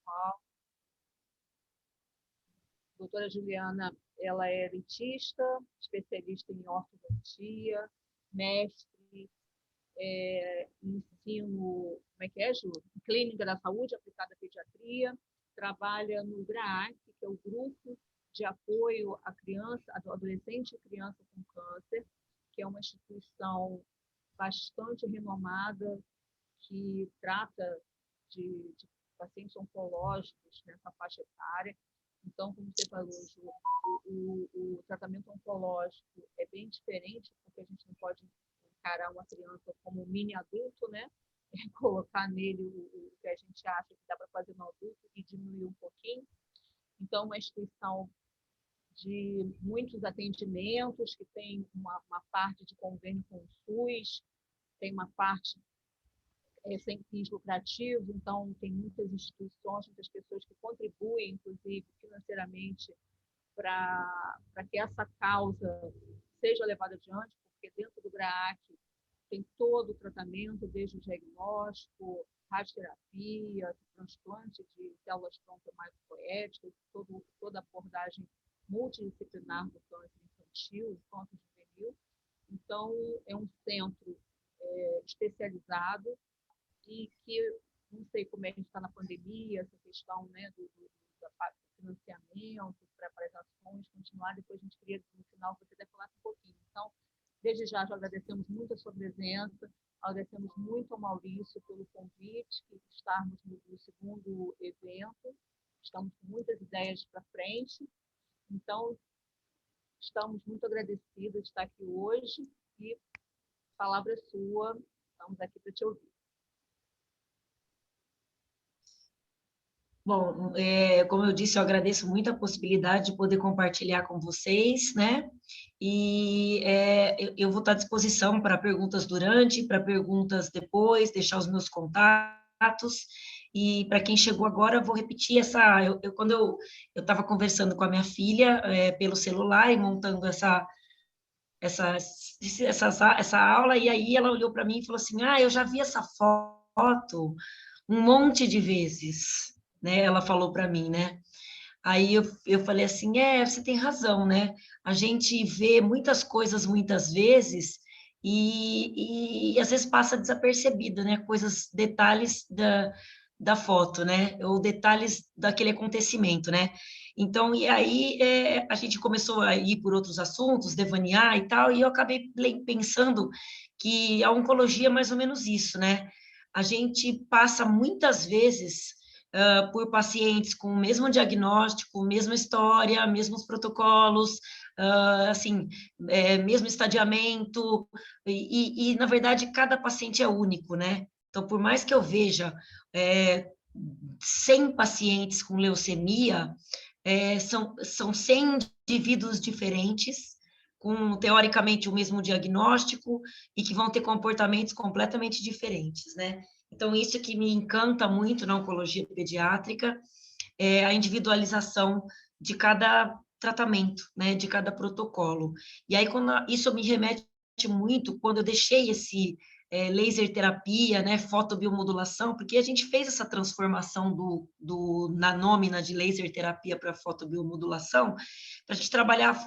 Aham. Doutora Juliana, ela é dentista, especialista em ortodontia, mestre em ensino, como é que é, Ju? Clínica da Saúde aplicada à pediatria, trabalha no GRAAC, que é o Grupo de Apoio à Criança, Adolescente e Criança com Câncer, que é uma instituição bastante renomada que trata de pacientes oncológicos nessa faixa etária. Então, como você falou, Ju, o tratamento oncológico é bem diferente, porque a gente não pode encarar uma criança como um mini adulto, né? Colocar nele o que a gente acha que dá para fazer no adulto e diminuir um pouquinho. Então, uma instituição de muitos atendimentos, que tem uma parte de convênio com o SUS, tem uma parte sem fins lucrativos, então tem muitas instituições, muitas pessoas que contribuem, inclusive financeiramente, para que essa causa seja levada adiante, porque dentro do GRAAC tem todo o tratamento, desde o diagnóstico, radioterapia, transplante de células tronco-hematopoéticas, toda a abordagem multidisciplinar do câncer infantil e câncer juvenil. Então, é um centro especializado e que, não sei como é que está na pandemia, essa questão, né, do financiamento para as ações continuar, depois a gente queria, no final, você deve falar um pouquinho. Então, desde já agradecemos muito a sua presença, agradecemos muito ao Maurício pelo convite, por estarmos no segundo evento, estamos com muitas ideias para frente, então, estamos muito agradecidos de estar aqui hoje e a palavra é sua, estamos aqui para te ouvir. Bom, como eu disse, eu agradeço muito a possibilidade de poder compartilhar com vocês, né? E eu vou estar à disposição para perguntas durante, para perguntas depois, deixar os meus contatos. E para quem chegou agora, eu vou repetir quando eu estava conversando com a minha filha pelo celular e montando essa aula, e aí ela olhou para mim e falou assim: Ah, eu já vi essa foto um monte de vezes, né? Ela falou para mim, né? Aí eu falei assim: você tem razão, né? A gente vê muitas coisas muitas vezes e às vezes passa desapercebido, né? Detalhes da foto, né? Ou detalhes daquele acontecimento, né? Então, e aí a gente começou a ir por outros assuntos, devanear e tal, e eu acabei pensando que a oncologia é mais ou menos isso, né? A gente passa muitas vezes por pacientes com o mesmo diagnóstico, mesma história, mesmos protocolos, assim, mesmo estadiamento, na verdade, cada paciente é único, né? Então, por mais que eu veja 100 pacientes com leucemia, são 100 indivíduos diferentes, com, teoricamente, o mesmo diagnóstico e que vão ter comportamentos completamente diferentes, né? Então, isso que me encanta muito na oncologia pediátrica é a individualização de cada tratamento, né, de cada protocolo. E aí, isso me remete muito quando eu deixei esse laser terapia, né, fotobiomodulação, porque a gente fez essa transformação na nômina de laser terapia para fotobiomodulação, para a gente trabalhar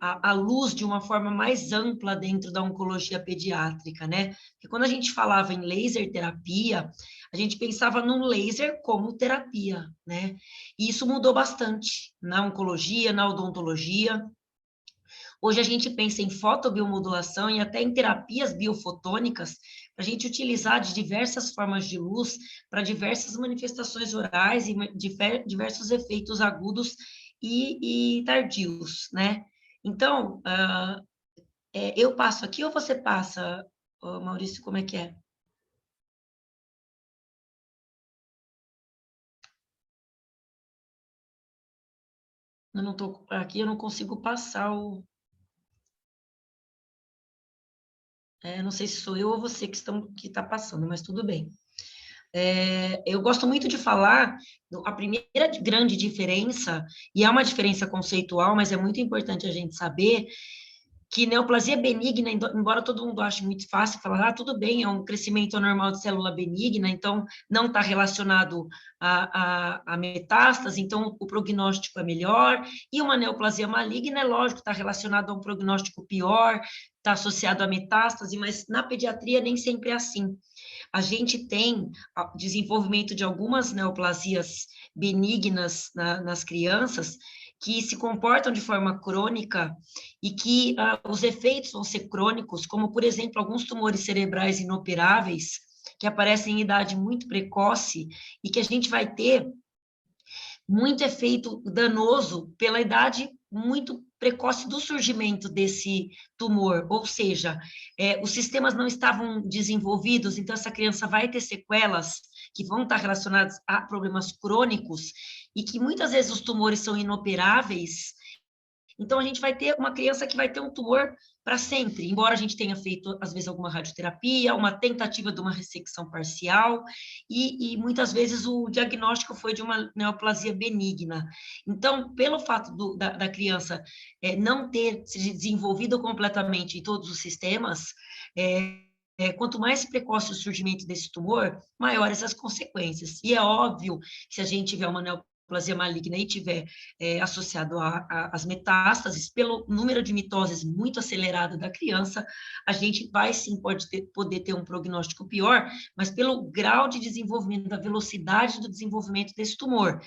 a luz de uma forma mais ampla dentro da oncologia pediátrica, né? Porque quando a gente falava em laser terapia, a gente pensava num laser como terapia, né? E isso mudou bastante na oncologia, na odontologia. Hoje a gente pensa em fotobiomodulação e até em terapias biofotônicas, para a gente utilizar de diversas formas de luz para diversas manifestações orais e diversos efeitos agudos e tardios, né? Então, eu passo aqui ou você passa, Maurício, como é que é? Eu não tô aqui, eu não consigo passar o. Não sei se sou eu ou você que está passando, mas tudo bem. Eu gosto muito de falar a primeira grande diferença, e é uma diferença conceitual, mas é muito importante a gente saber que neoplasia benigna, embora todo mundo ache muito fácil falar, tudo bem, é um crescimento anormal de célula benigna, então não está relacionado a metástase, então o prognóstico é melhor, e uma neoplasia maligna, é lógico, está relacionado a um prognóstico pior, está associado a metástase, mas na pediatria nem sempre é assim. A gente tem desenvolvimento de algumas neoplasias benignas nas crianças, que se comportam de forma crônica e que os efeitos vão ser crônicos, como, por exemplo, alguns tumores cerebrais inoperáveis, que aparecem em idade muito precoce e que a gente vai ter muito efeito danoso pela idade muito precoce do surgimento desse tumor, ou seja, os sistemas não estavam desenvolvidos, então essa criança vai ter sequelas que vão estar relacionadas a problemas crônicos e que muitas vezes os tumores são inoperáveis. Então, a gente vai ter uma criança que vai ter um tumor para sempre, embora a gente tenha feito, às vezes, alguma radioterapia, uma tentativa de uma ressecção parcial, e muitas vezes o diagnóstico foi de uma neoplasia benigna. Então, pelo fato da criança não ter se desenvolvido completamente em todos os sistemas, quanto mais precoce o surgimento desse tumor, maiores as consequências. E é óbvio que se a gente tiver uma neoplasia maligna e tiver associado às metástases, pelo número de mitoses muito acelerado da criança, a gente vai sim poder ter um prognóstico pior, mas pelo grau de desenvolvimento, da velocidade do desenvolvimento desse tumor.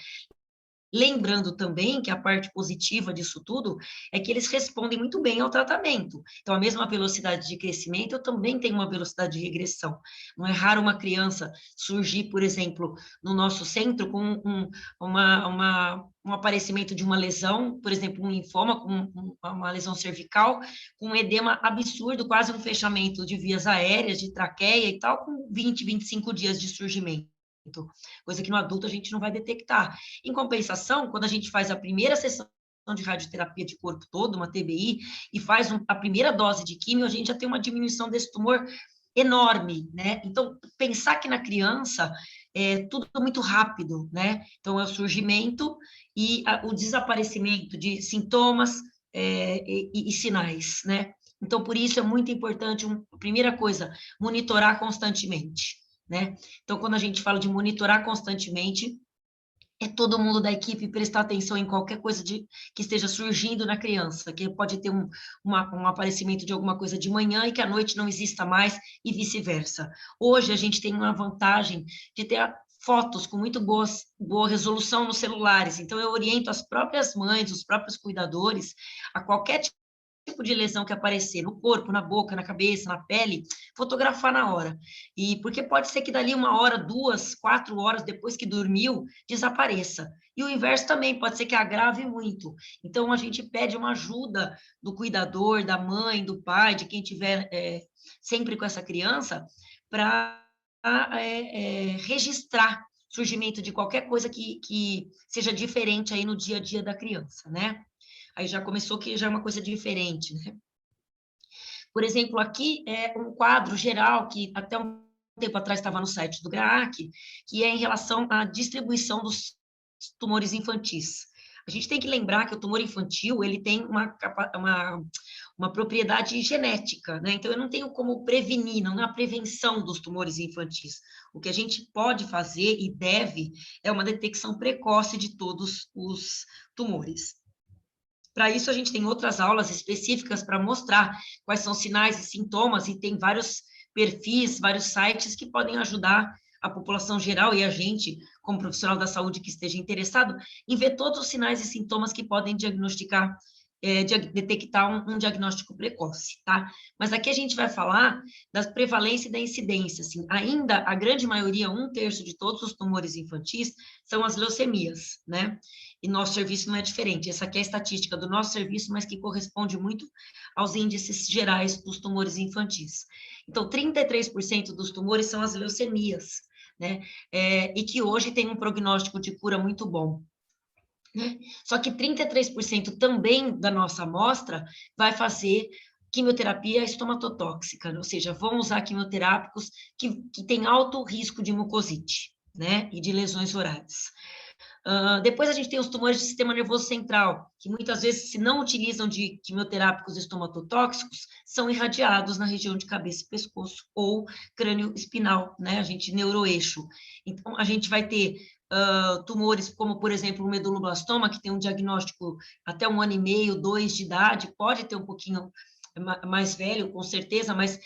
Lembrando também que a parte positiva disso tudo é que eles respondem muito bem ao tratamento. Então, a mesma velocidade de crescimento, eu também tenho uma velocidade de regressão. Não é raro uma criança surgir, por exemplo, no nosso centro com um aparecimento de uma lesão, por exemplo, um linfoma, uma lesão cervical, com um edema absurdo, quase um fechamento de vias aéreas, de traqueia e tal, com 20, 25 dias de surgimento. Coisa que no adulto a gente não vai detectar. Em compensação, quando a gente faz a primeira sessão de radioterapia de corpo todo, uma TBI, e faz a primeira dose de químio, a gente já tem uma diminuição desse tumor enorme, né? Então, pensar que na criança tudo muito rápido, né? Então, é o surgimento e o desaparecimento de sintomas e sinais, né? Então, por isso é muito importante, primeira coisa, monitorar constantemente, né? Então, quando a gente fala de monitorar constantemente, é todo mundo da equipe prestar atenção em qualquer coisa que esteja surgindo na criança, que pode ter um aparecimento de alguma coisa de manhã e que à noite não exista mais e vice-versa. Hoje a gente tem uma vantagem de ter fotos com muito boa resolução nos celulares, então eu oriento as próprias mães, os próprios cuidadores, a qualquer tipo de lesão que aparecer no corpo, na boca, na cabeça, na pele, fotografar na hora. E porque pode ser que dali 1 hora, 2, 4 horas depois que dormiu, desapareça. E o inverso também, pode ser que agrave muito. Então, a gente pede uma ajuda do cuidador, da mãe, do pai, de quem tiver sempre com essa criança, para registrar surgimento de qualquer coisa que seja diferente aí no dia a dia da criança, né? Aí já começou que já é uma coisa diferente, né? Por exemplo, aqui é um quadro geral que até um tempo atrás estava no site do GRAAC, que é em relação à distribuição dos tumores infantis. A gente tem que lembrar que o tumor infantil, ele tem uma propriedade genética, né? Então, eu não tenho como prevenir, não é a prevenção dos tumores infantis. O que a gente pode fazer e deve é uma detecção precoce de todos os tumores. Para isso, a gente tem outras aulas específicas para mostrar quais são sinais e sintomas, e tem vários perfis, vários sites que podem ajudar a população geral e a gente, como profissional da saúde que esteja interessado, em ver todos os sinais e sintomas que podem diagnosticar, detectar um diagnóstico precoce, tá? Mas aqui a gente vai falar da prevalência e da incidência, assim, ainda a grande maioria, 1/3 de todos os tumores infantis são as leucemias, né? E nosso serviço não é diferente. Essa aqui é a estatística do nosso serviço, mas que corresponde muito aos índices gerais dos tumores infantis. Então, 33% dos tumores são as leucemias, né? E que hoje tem um prognóstico de cura muito bom. Né? Só que 33% também da nossa amostra vai fazer quimioterapia estomatotóxica, ou seja, vão usar quimioterápicos que têm alto risco de mucosite, né? E de lesões orais. Depois a gente tem os tumores de sistema nervoso central, que muitas vezes, se não utilizam de quimioterápicos estomatotóxicos, são irradiados na região de cabeça e pescoço, ou crânio espinal, né? A gente, neuroeixo. Então, a gente vai ter tumores como, por exemplo, o meduloblastoma, que tem um diagnóstico até 1 ano e meio, 2 de idade, pode ter um pouquinho mais velho, com certeza, mas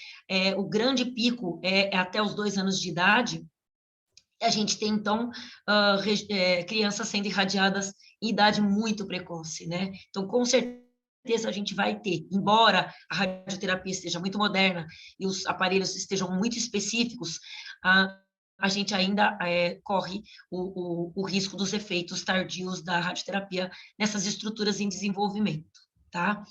o grande pico é até os 2 anos de idade. A gente tem, então, crianças sendo irradiadas em idade muito precoce, né? Então, com certeza, a gente vai ter, embora a radioterapia esteja muito moderna e os aparelhos estejam muito específicos, a gente ainda corre o risco dos efeitos tardios da radioterapia nessas estruturas em desenvolvimento, tá?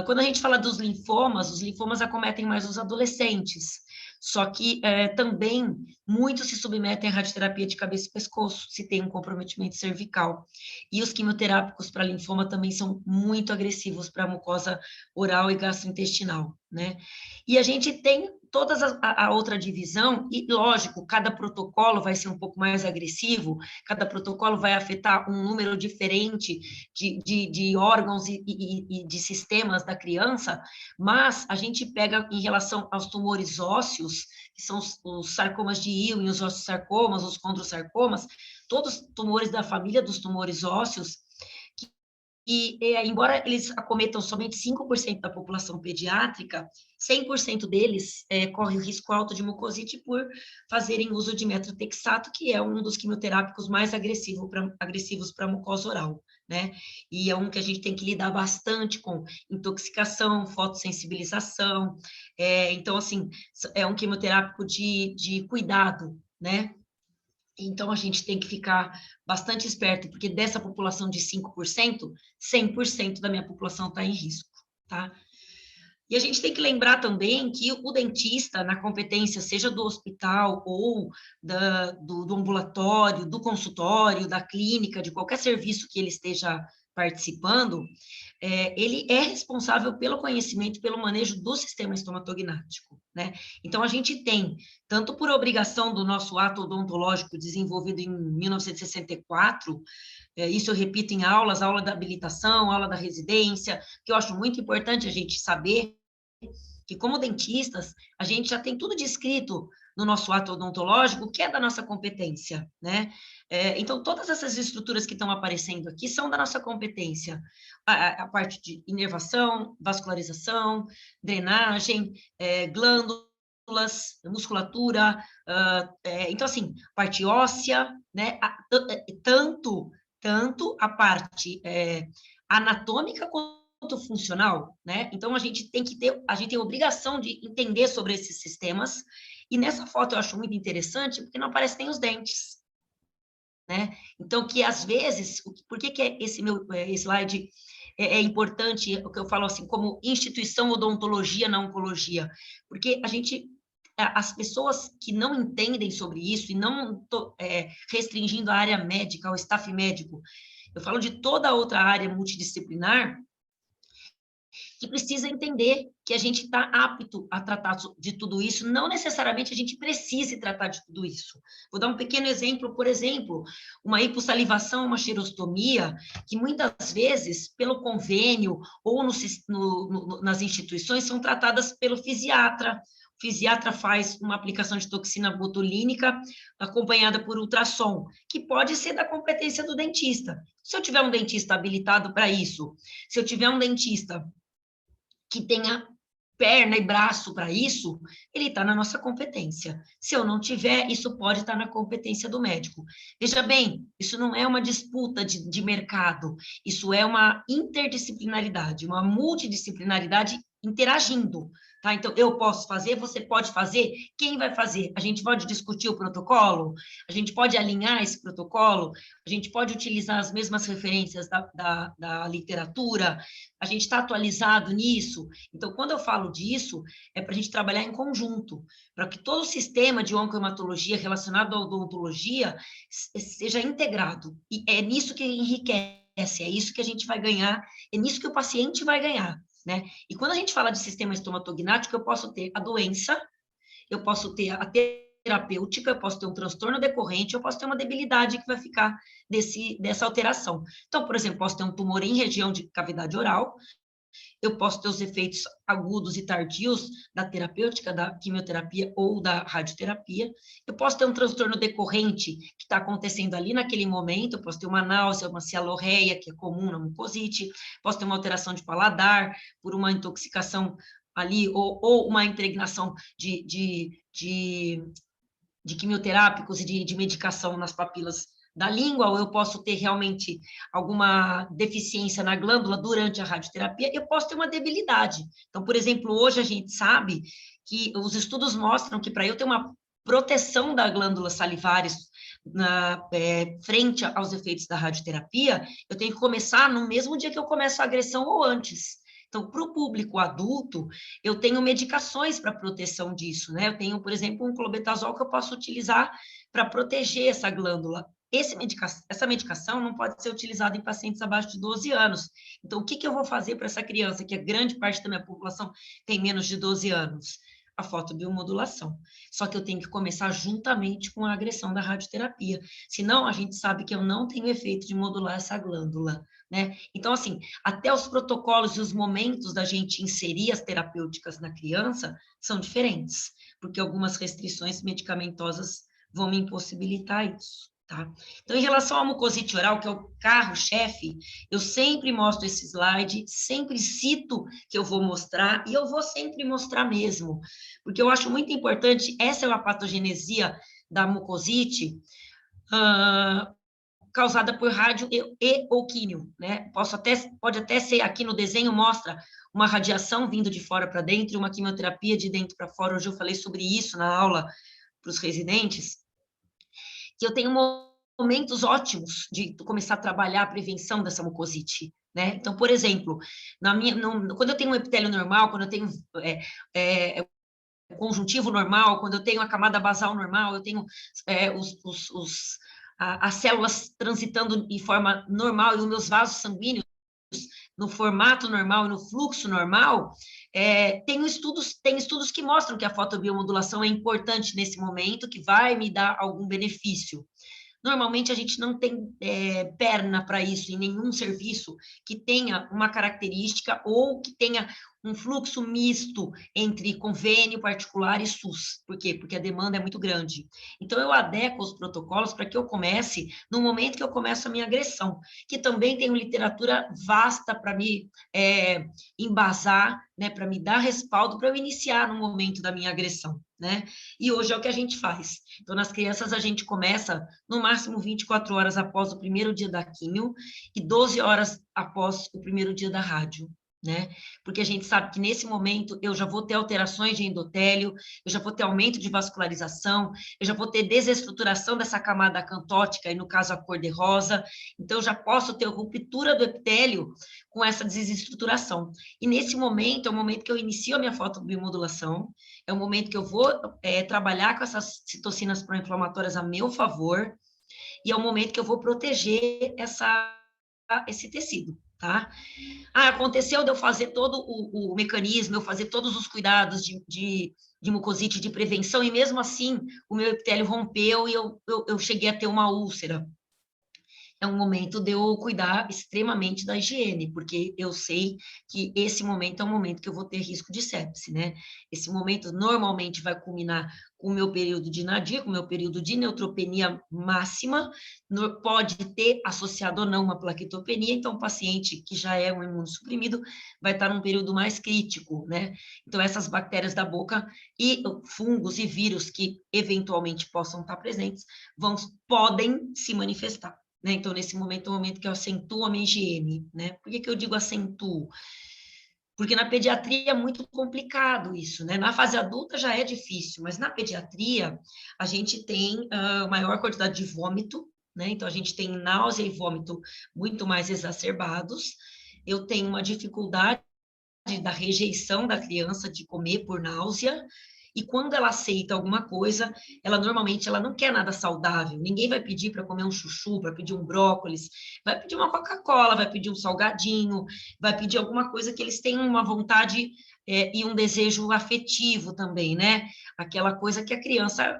Quando a gente fala dos linfomas, os linfomas acometem mais os adolescentes, só que também muitos se submetem à radioterapia de cabeça e pescoço, se tem um comprometimento cervical. E os quimioterápicos para linfoma também são muito agressivos para a mucosa oral e gastrointestinal, né? E a gente tem toda a outra divisão, e lógico, cada protocolo vai ser um pouco mais agressivo, cada protocolo vai afetar um número diferente de órgãos e de sistemas da criança, mas a gente pega em relação aos tumores ósseos, que são os sarcomas de Ewing, os osteosarcomas, os condrosarcomas, todos tumores da família dos tumores ósseos, embora eles acometam somente 5% da população pediátrica, 100% deles correm o risco alto de mucosite por fazerem uso de metotrexato, que é um dos quimioterápicos mais agressivos para a mucosa oral, né? E é um que a gente tem que lidar bastante com intoxicação, fotossensibilização. Então, assim, é um quimioterápico de cuidado, né? Então, a gente tem que ficar bastante esperto, porque dessa população de 5%, 100% da minha população está em risco, tá? E a gente tem que lembrar também que o dentista, na competência, seja do hospital ou do ambulatório, do consultório, da clínica, de qualquer serviço que ele esteja participando, ele é responsável pelo conhecimento, pelo manejo do sistema estomatognático, né? Então, a gente tem, tanto por obrigação do nosso ato odontológico desenvolvido em 1964, isso eu repito em aulas, aula da habilitação, aula da residência, que eu acho muito importante a gente saber que, como dentistas, a gente já tem tudo descrito no nosso ato odontológico, que é da nossa competência, né? Então, todas essas estruturas que estão aparecendo aqui são da nossa competência. A parte de inervação, vascularização, drenagem, glândulas, musculatura, então, assim, parte óssea, né? Tanto a parte anatômica quanto funcional, né? Então, a gente tem a obrigação de entender sobre esses sistemas, e nessa foto eu acho muito interessante, porque não aparecem nem os dentes, né? Então, que às vezes, por que esse meu slide é importante, o que eu falo assim, como instituição odontologia na oncologia? Porque as pessoas que não entendem sobre isso, e não restringindo a área médica, ao staff médico, eu falo de toda a outra área multidisciplinar, que precisa entender que a gente está apto a tratar de tudo isso, não necessariamente a gente precise tratar de tudo isso. Vou dar um pequeno exemplo, por exemplo, uma hipossalivação, uma xerostomia, que muitas vezes, pelo convênio ou nas instituições, são tratadas pelo fisiatra. O fisiatra faz uma aplicação de toxina botulínica acompanhada por ultrassom, que pode ser da competência do dentista. Se eu tiver um dentista habilitado para isso, se eu tiver um dentista que tenha perna e braço para isso, ele está na nossa competência. Se eu não tiver, isso pode estar na competência do médico. Veja bem, isso não é uma disputa de mercado, isso é uma interdisciplinaridade, uma multidisciplinaridade interagindo, tá? Então, eu posso fazer, você pode fazer, quem vai fazer? A gente pode discutir o protocolo? A gente pode alinhar esse protocolo? A gente pode utilizar as mesmas referências da literatura? A gente está atualizado nisso? Então, quando eu falo disso, é para a gente trabalhar em conjunto, para que todo o sistema de oncohematologia relacionado à odontologia seja integrado. E é nisso que enriquece, é isso que a gente vai ganhar, é nisso que o paciente vai ganhar, né? E quando a gente fala de sistema estomatognático, eu posso ter a doença, eu posso ter a terapêutica, eu posso ter um transtorno decorrente, eu posso ter uma debilidade que vai ficar dessa alteração. Então, por exemplo, posso ter um tumor em região de cavidade oral, eu posso ter os efeitos agudos e tardios da terapêutica, da quimioterapia ou da radioterapia. Eu posso ter um transtorno decorrente que está acontecendo ali naquele momento, eu posso ter uma náusea, uma cialorreia, que é comum na mucosite, posso ter uma alteração de paladar por uma intoxicação ali, ou uma impregnação de quimioterápicos e de medicação nas papilas da língua, ou eu posso ter realmente alguma deficiência na glândula durante a radioterapia, eu posso ter uma debilidade. Então, por exemplo, hoje a gente sabe que os estudos mostram que para eu ter uma proteção da glândula salivares frente aos efeitos da radioterapia, eu tenho que começar no mesmo dia que eu começo a agressão ou antes. Então, para o público adulto, eu tenho medicações para proteção disso, né? Eu tenho, por exemplo, um clobetasol que eu posso utilizar para proteger essa glândula. Essa medicação não pode ser utilizada em pacientes abaixo de 12 anos. Então, o que eu vou fazer para essa criança, que a grande parte da minha população tem menos de 12 anos? A fotobiomodulação. Só que eu tenho que começar juntamente com a agressão da radioterapia. Senão, a gente sabe que eu não tenho efeito de modular essa glândula, né? Então, assim, até os protocolos e os momentos da gente inserir as terapêuticas na criança são diferentes, porque algumas restrições medicamentosas vão me impossibilitar isso. Tá? Então, em relação à mucosite oral, que é o carro-chefe, eu sempre mostro esse slide, sempre cito que eu vou mostrar, e eu vou sempre mostrar mesmo, porque eu acho muito importante, essa é uma patogenesia da mucosite, causada por rádio e ou químio, né? Pode até ser, aqui no desenho mostra uma radiação vindo de fora para dentro, e uma quimioterapia de dentro para fora, hoje eu falei sobre isso na aula para os residentes, que eu tenho momentos ótimos de começar a trabalhar a prevenção dessa mucosite, né? Então, por exemplo, quando eu tenho um epitélio normal, quando eu tenho conjuntivo normal, quando eu tenho a camada basal normal, eu tenho as células transitando de forma normal e os meus vasos sanguíneos no formato normal e no fluxo normal, tem estudos que mostram que a fotobiomodulação é importante nesse momento, que vai me dar algum benefício. Normalmente, a gente não tem perna para isso em nenhum serviço que tenha uma característica ou que tenha um fluxo misto entre convênio particular e SUS. Por quê? Porque a demanda é muito grande. Então, eu adequo os protocolos para que eu comece no momento que eu começo a minha agressão, que também tem uma literatura vasta para me embasar, né, para me dar respaldo para eu iniciar no momento da minha agressão, né? E hoje é o que a gente faz. Então, nas crianças, a gente começa no máximo 24 horas após o primeiro dia da químio e 12 horas após o primeiro dia da rádio, né? Porque a gente sabe que nesse momento eu já vou ter alterações de endotélio, eu já vou ter aumento de vascularização, eu já vou ter desestruturação dessa camada acantótica, e no caso a cor de rosa, então eu já posso ter ruptura do epitélio com essa desestruturação. E nesse momento é o momento que eu inicio a minha fotobiomodulação, é o momento que eu vou trabalhar com essas citocinas pró-inflamatórias a meu favor, e é o momento que eu vou proteger esse tecido, tá? Aconteceu de eu fazer todo o mecanismo, eu fazer todos os cuidados de mucosite, de prevenção, e mesmo assim o meu epitélio rompeu e eu cheguei a ter uma úlcera. É um momento de eu cuidar extremamente da higiene, porque eu sei que esse momento é um momento que eu vou ter risco de sepse, né? Esse momento normalmente vai culminar com o meu período de nadir, com o meu período de neutropenia máxima, pode ter associado ou não uma plaquetopenia, então o paciente que já é um imunossuprimido vai estar num período mais crítico, né? Então essas bactérias da boca e fungos e vírus que eventualmente possam estar presentes podem se manifestar. Né? Então, nesse momento, é o momento que eu acentuo a minha higiene, né? Por que eu digo acentuo? Porque na pediatria é muito complicado isso, né? Na fase adulta já é difícil, mas na pediatria a gente tem maior quantidade de vômito, né? Então, a gente tem náusea e vômito muito mais exacerbados. Eu tenho uma dificuldade da rejeição da criança de comer por náusea, e quando ela aceita alguma coisa, ela normalmente não quer nada saudável. Ninguém vai pedir para comer um chuchu, para pedir um brócolis, vai pedir uma Coca-Cola, vai pedir um salgadinho, vai pedir alguma coisa que eles tenham uma vontade e um desejo afetivo também, né? Aquela coisa que a criança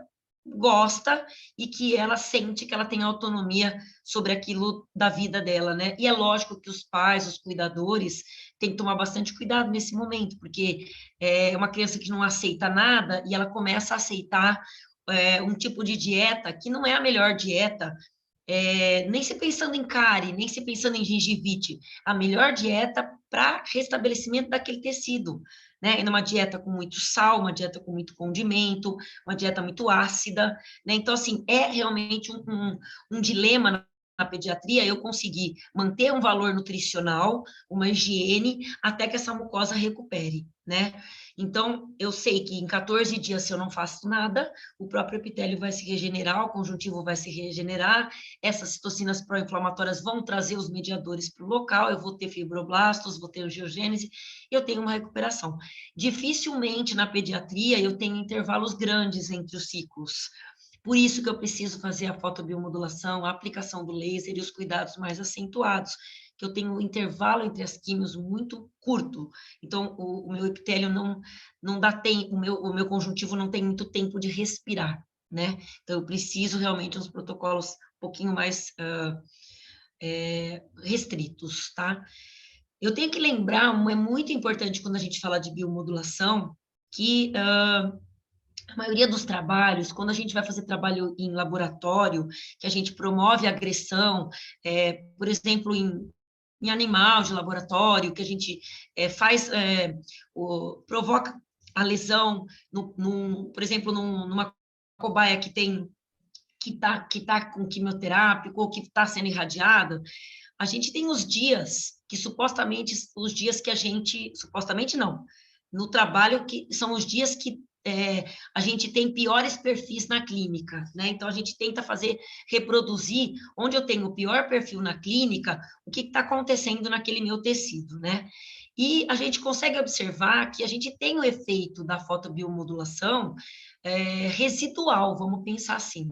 gosta e que ela sente que ela tem autonomia sobre aquilo da vida dela, né? E é lógico que os pais, os cuidadores, têm que tomar bastante cuidado nesse momento, porque é uma criança que não aceita nada e ela começa a aceitar um tipo de dieta que não é a melhor dieta, nem se pensando em cárie, nem se pensando em gengivite, a melhor dieta para restabelecimento daquele tecido, né? E numa dieta com muito sal, uma dieta com muito condimento, uma dieta muito ácida, né? Então, assim, é realmente um dilema na pediatria eu conseguir manter um valor nutricional, uma higiene, até que essa mucosa recupere, né? Então, eu sei que em 14 dias, se eu não faço nada, o próprio epitélio vai se regenerar, o conjuntivo vai se regenerar, essas citocinas pró-inflamatórias vão trazer os mediadores para o local, eu vou ter fibroblastos, vou ter angiogênese, eu tenho uma recuperação. Dificilmente na pediatria eu tenho intervalos grandes entre os ciclos. Por isso que eu preciso fazer a fotobiomodulação, a aplicação do laser e os cuidados mais acentuados, que eu tenho um intervalo entre as químios muito curto. Então, o meu epitélio não dá tempo, o meu conjuntivo não tem muito tempo de respirar, né? Então, eu preciso realmente uns protocolos um pouquinho mais restritos, tá? Eu tenho que lembrar, é muito importante quando a gente fala de biomodulação, que a maioria dos trabalhos, quando a gente vai fazer trabalho em laboratório, que a gente promove agressão, por exemplo, em animal de laboratório, que a gente provoca a lesão, por exemplo, numa cobaia que tá com quimioterápico ou que está sendo irradiada, a gente tem os dias que supostamente, os dias que a gente, supostamente não, no trabalho que são os dias que a gente tem piores perfis na clínica, né? Então, a gente tenta reproduzir, onde eu tenho o pior perfil na clínica, o que está acontecendo naquele meu tecido, né? E a gente consegue observar que a gente tem o efeito da fotobiomodulação residual, vamos pensar assim.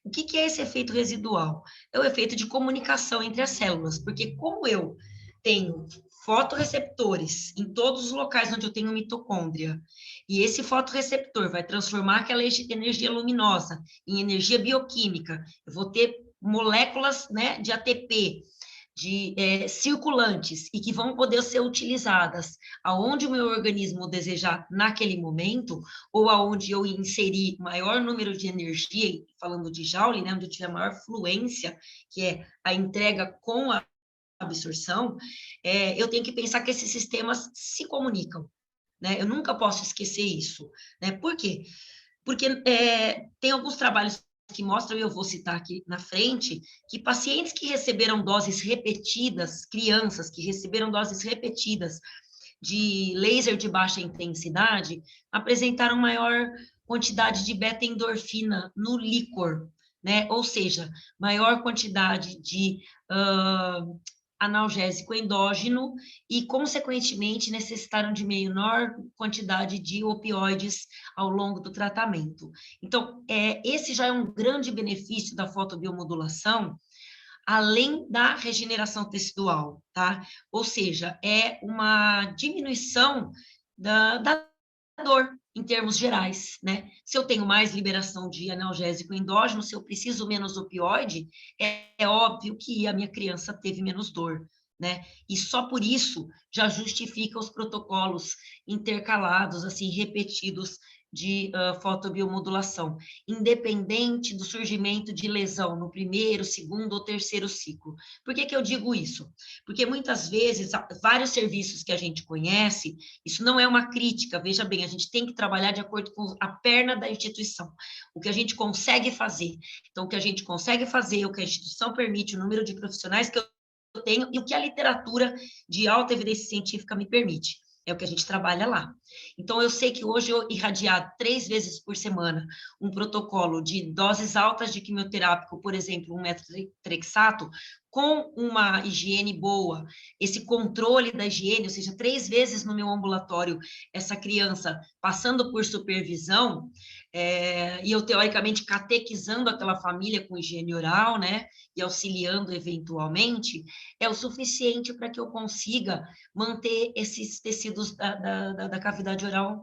O que é esse efeito residual? É o efeito de comunicação entre as células, porque como eu tenho fotorreceptores em todos os locais onde eu tenho mitocôndria, e esse fotorreceptor vai transformar aquela energia luminosa em energia bioquímica, eu vou ter moléculas, né, de ATP, circulantes e que vão poder ser utilizadas aonde o meu organismo desejar naquele momento, ou aonde eu inserir maior número de energia, falando de Joule, né, onde eu tiver maior fluência, que é a entrega com a absorção, eu tenho que pensar que esses sistemas se comunicam, né? Eu nunca posso esquecer isso, né? Por quê? Porque tem alguns trabalhos que mostram, e eu vou citar aqui na frente, que pacientes que receberam doses repetidas, crianças que receberam doses repetidas de laser de baixa intensidade, apresentaram maior quantidade de beta-endorfina no líquor, né? Ou seja, maior quantidade de analgésico endógeno e, consequentemente, necessitaram de menor quantidade de opioides ao longo do tratamento. Então, esse já é um grande benefício da fotobiomodulação, além da regeneração tecidual, tá? Ou seja, é uma diminuição da dor, em termos gerais, né? Se eu tenho mais liberação de analgésico endógeno, se eu preciso menos opioide, é óbvio que a minha criança teve menos dor, né? E só por isso já justifica os protocolos intercalados, assim, repetidos de fotobiomodulação, independente do surgimento de lesão no primeiro, segundo ou terceiro ciclo. Por que eu digo isso? Porque muitas vezes, vários serviços que a gente conhece, isso não é uma crítica, veja bem, a gente tem que trabalhar de acordo com a perna da instituição, o que a gente consegue fazer. Então, o que a gente consegue fazer, o que a instituição permite, o número de profissionais que eu tenho e o que a literatura de alta evidência científica me permite. É o que a gente trabalha lá. Então, eu sei que hoje eu irradiar 3 vezes por semana um protocolo de doses altas de quimioterápico, por exemplo, um metotrexato, com uma higiene boa, esse controle da higiene, ou seja, 3 vezes no meu ambulatório, essa criança passando por supervisão, e eu, teoricamente, catequizando aquela família com higiene oral, né, e auxiliando eventualmente, é o suficiente para que eu consiga manter esses tecidos da cavidade oral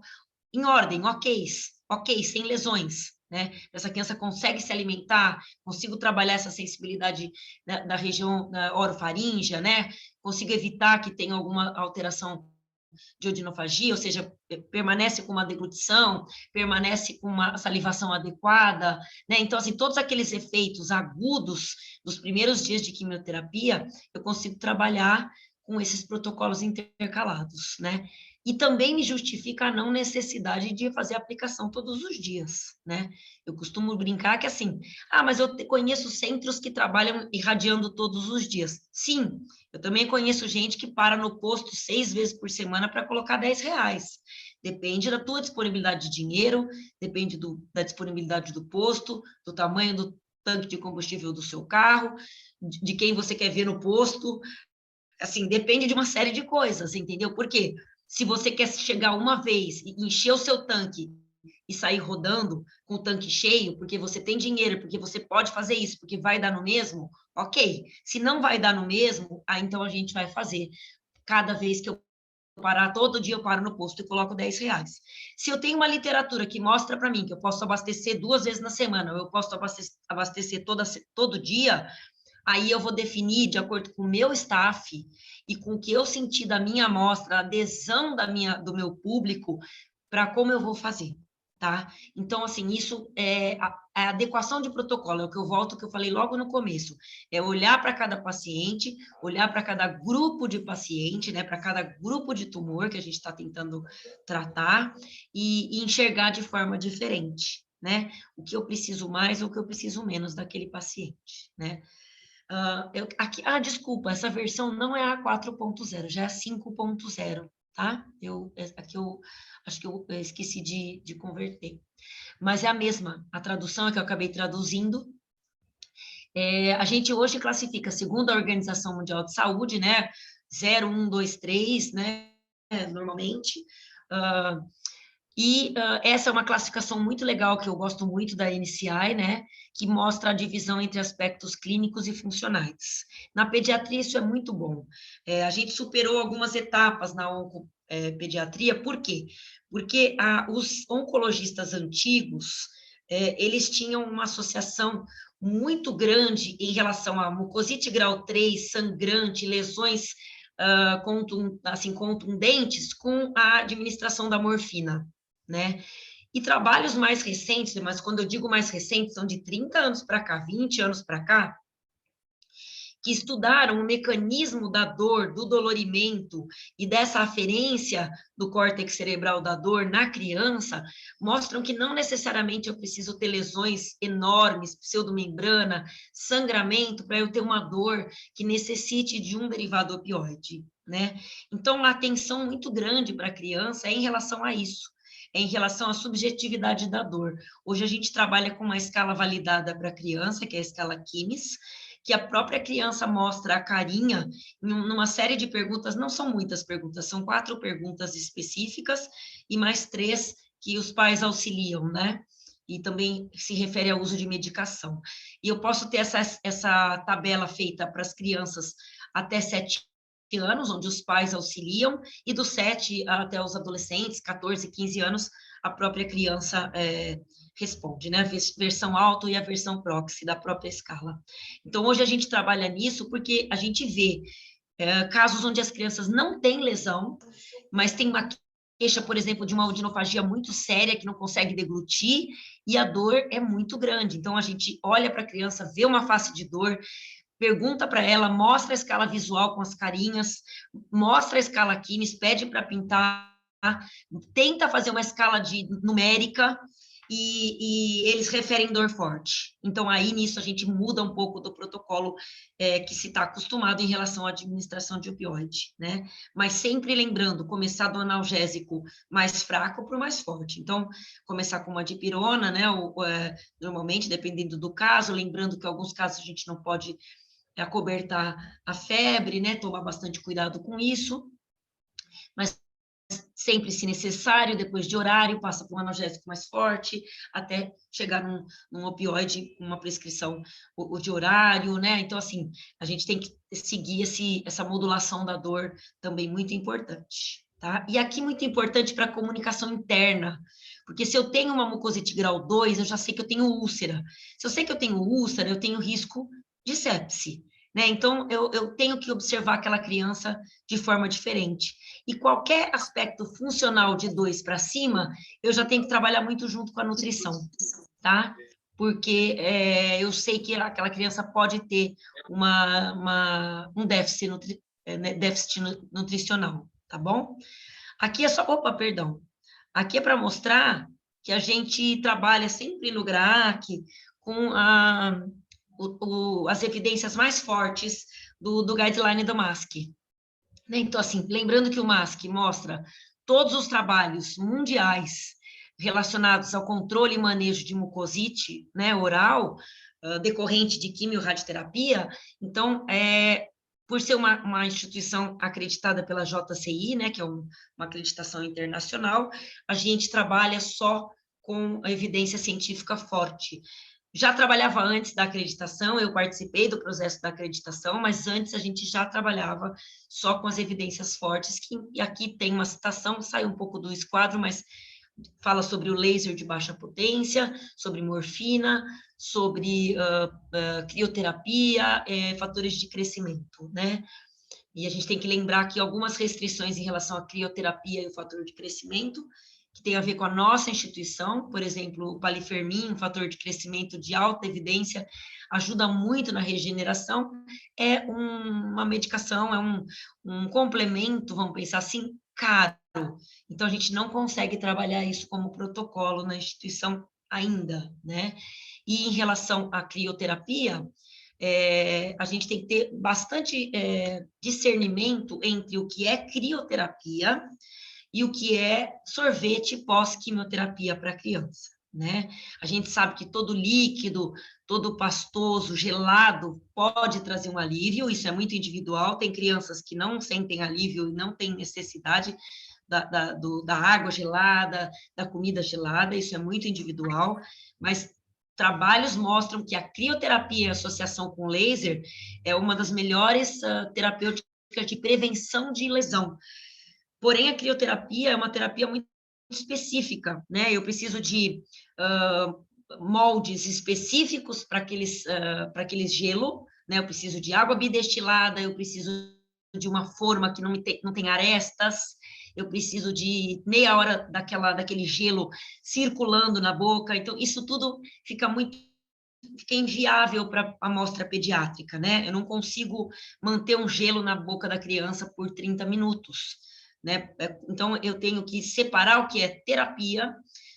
em ordem, ok, sem lesões, né? Essa criança consegue se alimentar, consigo trabalhar essa sensibilidade da região orofaríngea, né? Consigo evitar que tenha alguma alteração de odinofagia, ou seja, permanece com uma deglutição, permanece com uma salivação adequada, né? Então, assim, todos aqueles efeitos agudos dos primeiros dias de quimioterapia, eu consigo trabalhar com esses protocolos intercalados, né? E também me justifica a não necessidade de fazer aplicação todos os dias, né? Eu costumo brincar que assim, mas eu conheço centros que trabalham irradiando todos os dias. Sim, eu também conheço gente que para no posto 6 vezes por semana para colocar R$ 10. Depende da tua disponibilidade de dinheiro, depende da disponibilidade do posto, do tamanho do tanque de combustível do seu carro, de quem você quer ver no posto. Assim, depende de uma série de coisas, entendeu? Porque se você quer chegar uma vez e encher o seu tanque e sair rodando com o tanque cheio, porque você tem dinheiro, porque você pode fazer isso, porque vai dar no mesmo, ok. Se não vai dar no mesmo, então a gente vai fazer. Cada vez que eu parar, todo dia eu paro no posto e coloco R$ 10. Se eu tenho uma literatura que mostra para mim que eu posso abastecer 2 vezes na semana, ou eu posso abastecer todo dia, aí eu vou definir, de acordo com o meu staff e com o que eu senti da minha amostra, a adesão do meu público, para como eu vou fazer, tá? Então, assim, isso é a adequação de protocolo, é o que eu volto, que eu falei logo no começo, é olhar para cada paciente, olhar para cada grupo de paciente, né, para cada grupo de tumor que a gente está tentando tratar e enxergar de forma diferente, né? O que eu preciso mais ou o que eu preciso menos daquele paciente, né? Desculpa, essa versão não é a 4.0, já é a 5.0, tá? Aqui eu acho que eu esqueci de converter. Mas é a mesma, a tradução é que eu acabei traduzindo. A gente hoje classifica, segundo a Organização Mundial de Saúde, né? 0, 1, 2, 3, né? Normalmente. Essa é uma classificação muito legal, que eu gosto muito da NCI, né? Que mostra a divisão entre aspectos clínicos e funcionais. Na pediatria, isso é muito bom. A gente superou algumas etapas na oncopediatria, por quê? Porque os oncologistas antigos, eles tinham uma associação muito grande em relação a mucosite grau 3, sangrante, lesões contundentes com a administração da morfina, né? E trabalhos mais recentes, mas quando eu digo mais recentes, são de 30 anos para cá, 20 anos para cá, que estudaram o mecanismo da dor, do dolorimento e dessa aferência do córtex cerebral da dor na criança, mostram que não necessariamente eu preciso ter lesões enormes, pseudomembrana, sangramento, para eu ter uma dor que necessite de um derivado opioide, né? Então, uma atenção muito grande para a criança é em relação a isso, em relação à subjetividade da dor. Hoje a gente trabalha com uma escala validada para a criança, que é a escala QIMS, que a própria criança mostra a carinha numa série de perguntas, não são muitas perguntas, são 4 perguntas específicas e mais 3 que os pais auxiliam, né? E também se refere ao uso de medicação. E eu posso ter essa tabela feita para as crianças até 7 anos, onde os pais auxiliam, e dos 7 até os adolescentes, 14, 15 anos, a própria criança responde, né? A versão auto e a versão proxy da própria escala. Então, hoje a gente trabalha nisso porque a gente vê casos onde as crianças não têm lesão, mas tem uma queixa, por exemplo, de uma odinofagia muito séria que não consegue deglutir e a dor é muito grande. Então, a gente olha para a criança, vê uma face de dor, pergunta para ela, mostra a escala visual com as carinhas, mostra a escala Quines, pede para pintar, tenta fazer uma escala numérica e eles referem dor forte. Então, aí nisso a gente muda um pouco do protocolo que se está acostumado em relação à administração de opioide, né? Mas sempre lembrando, começar do analgésico mais fraco para o mais forte. Então, começar com uma dipirona, né? Normalmente, dependendo do caso, lembrando que em alguns casos a gente não pode acobertar a febre, né? Tomar bastante cuidado com isso. Mas sempre, se necessário, depois de horário, passa por um analgésico mais forte, até chegar num opioide, uma prescrição de horário, né? Então, assim, a gente tem que seguir essa modulação da dor também muito importante, tá? E aqui muito importante para a comunicação interna, Porque se eu tenho uma mucosite grau 2, eu já sei que eu tenho úlcera. Se eu sei que eu tenho úlcera, eu tenho risco de sepse, né? Então, eu tenho que observar aquela criança de forma diferente. E qualquer aspecto funcional de 2 para cima, eu já tenho que trabalhar muito junto com a nutrição, tá? Porque eu sei que aquela criança pode ter um déficit nutricional, tá bom? Aqui é só, opa, perdão. Aqui é para mostrar que a gente trabalha sempre no GRAAC com as evidências mais fortes do guideline do MASC. Então, assim, lembrando que o MASC mostra todos os trabalhos mundiais relacionados ao controle e manejo de mucosite, né, oral, decorrente de quimio-radioterapia. Então, por ser uma instituição acreditada pela JCI, né, que é uma acreditação internacional, a gente trabalha só com a evidência científica forte. Já trabalhava antes da acreditação, eu participei do processo da acreditação, mas antes a gente já trabalhava só com as evidências fortes, e aqui tem uma citação, sai um pouco do esquadro, mas fala sobre o laser de baixa potência, sobre morfina, sobre crioterapia, fatores de crescimento, né? E a gente tem que lembrar que algumas restrições em relação à crioterapia e o fator de crescimento, que tem a ver com a nossa instituição, por exemplo, o palifermin, um fator de crescimento de alta evidência, ajuda muito na regeneração, é uma medicação, é um complemento, vamos pensar assim, caro. Então, a gente não consegue trabalhar isso como protocolo na instituição ainda, né? E em relação à crioterapia, a gente tem que ter bastante discernimento entre o que é crioterapia e o que é sorvete pós-quimioterapia para criança, né? A gente sabe que todo líquido, todo pastoso, gelado, pode trazer um alívio, isso é muito individual, tem crianças que não sentem alívio e não têm necessidade da água gelada, da comida gelada, isso é muito individual, mas trabalhos mostram que a crioterapia em associação com laser é uma das melhores terapêuticas de prevenção de lesão. Porém, a crioterapia é uma terapia muito específica, né? Eu preciso de moldes específicos para aqueles gelo, né? Eu preciso de água bidestilada, eu preciso de uma forma que não tem arestas, eu preciso de meia hora daquele gelo circulando na boca. Então, isso tudo fica inviável para a amostra pediátrica, né? Eu não consigo manter um gelo na boca da criança por 30 minutos, né? Então, eu tenho que separar o que é terapia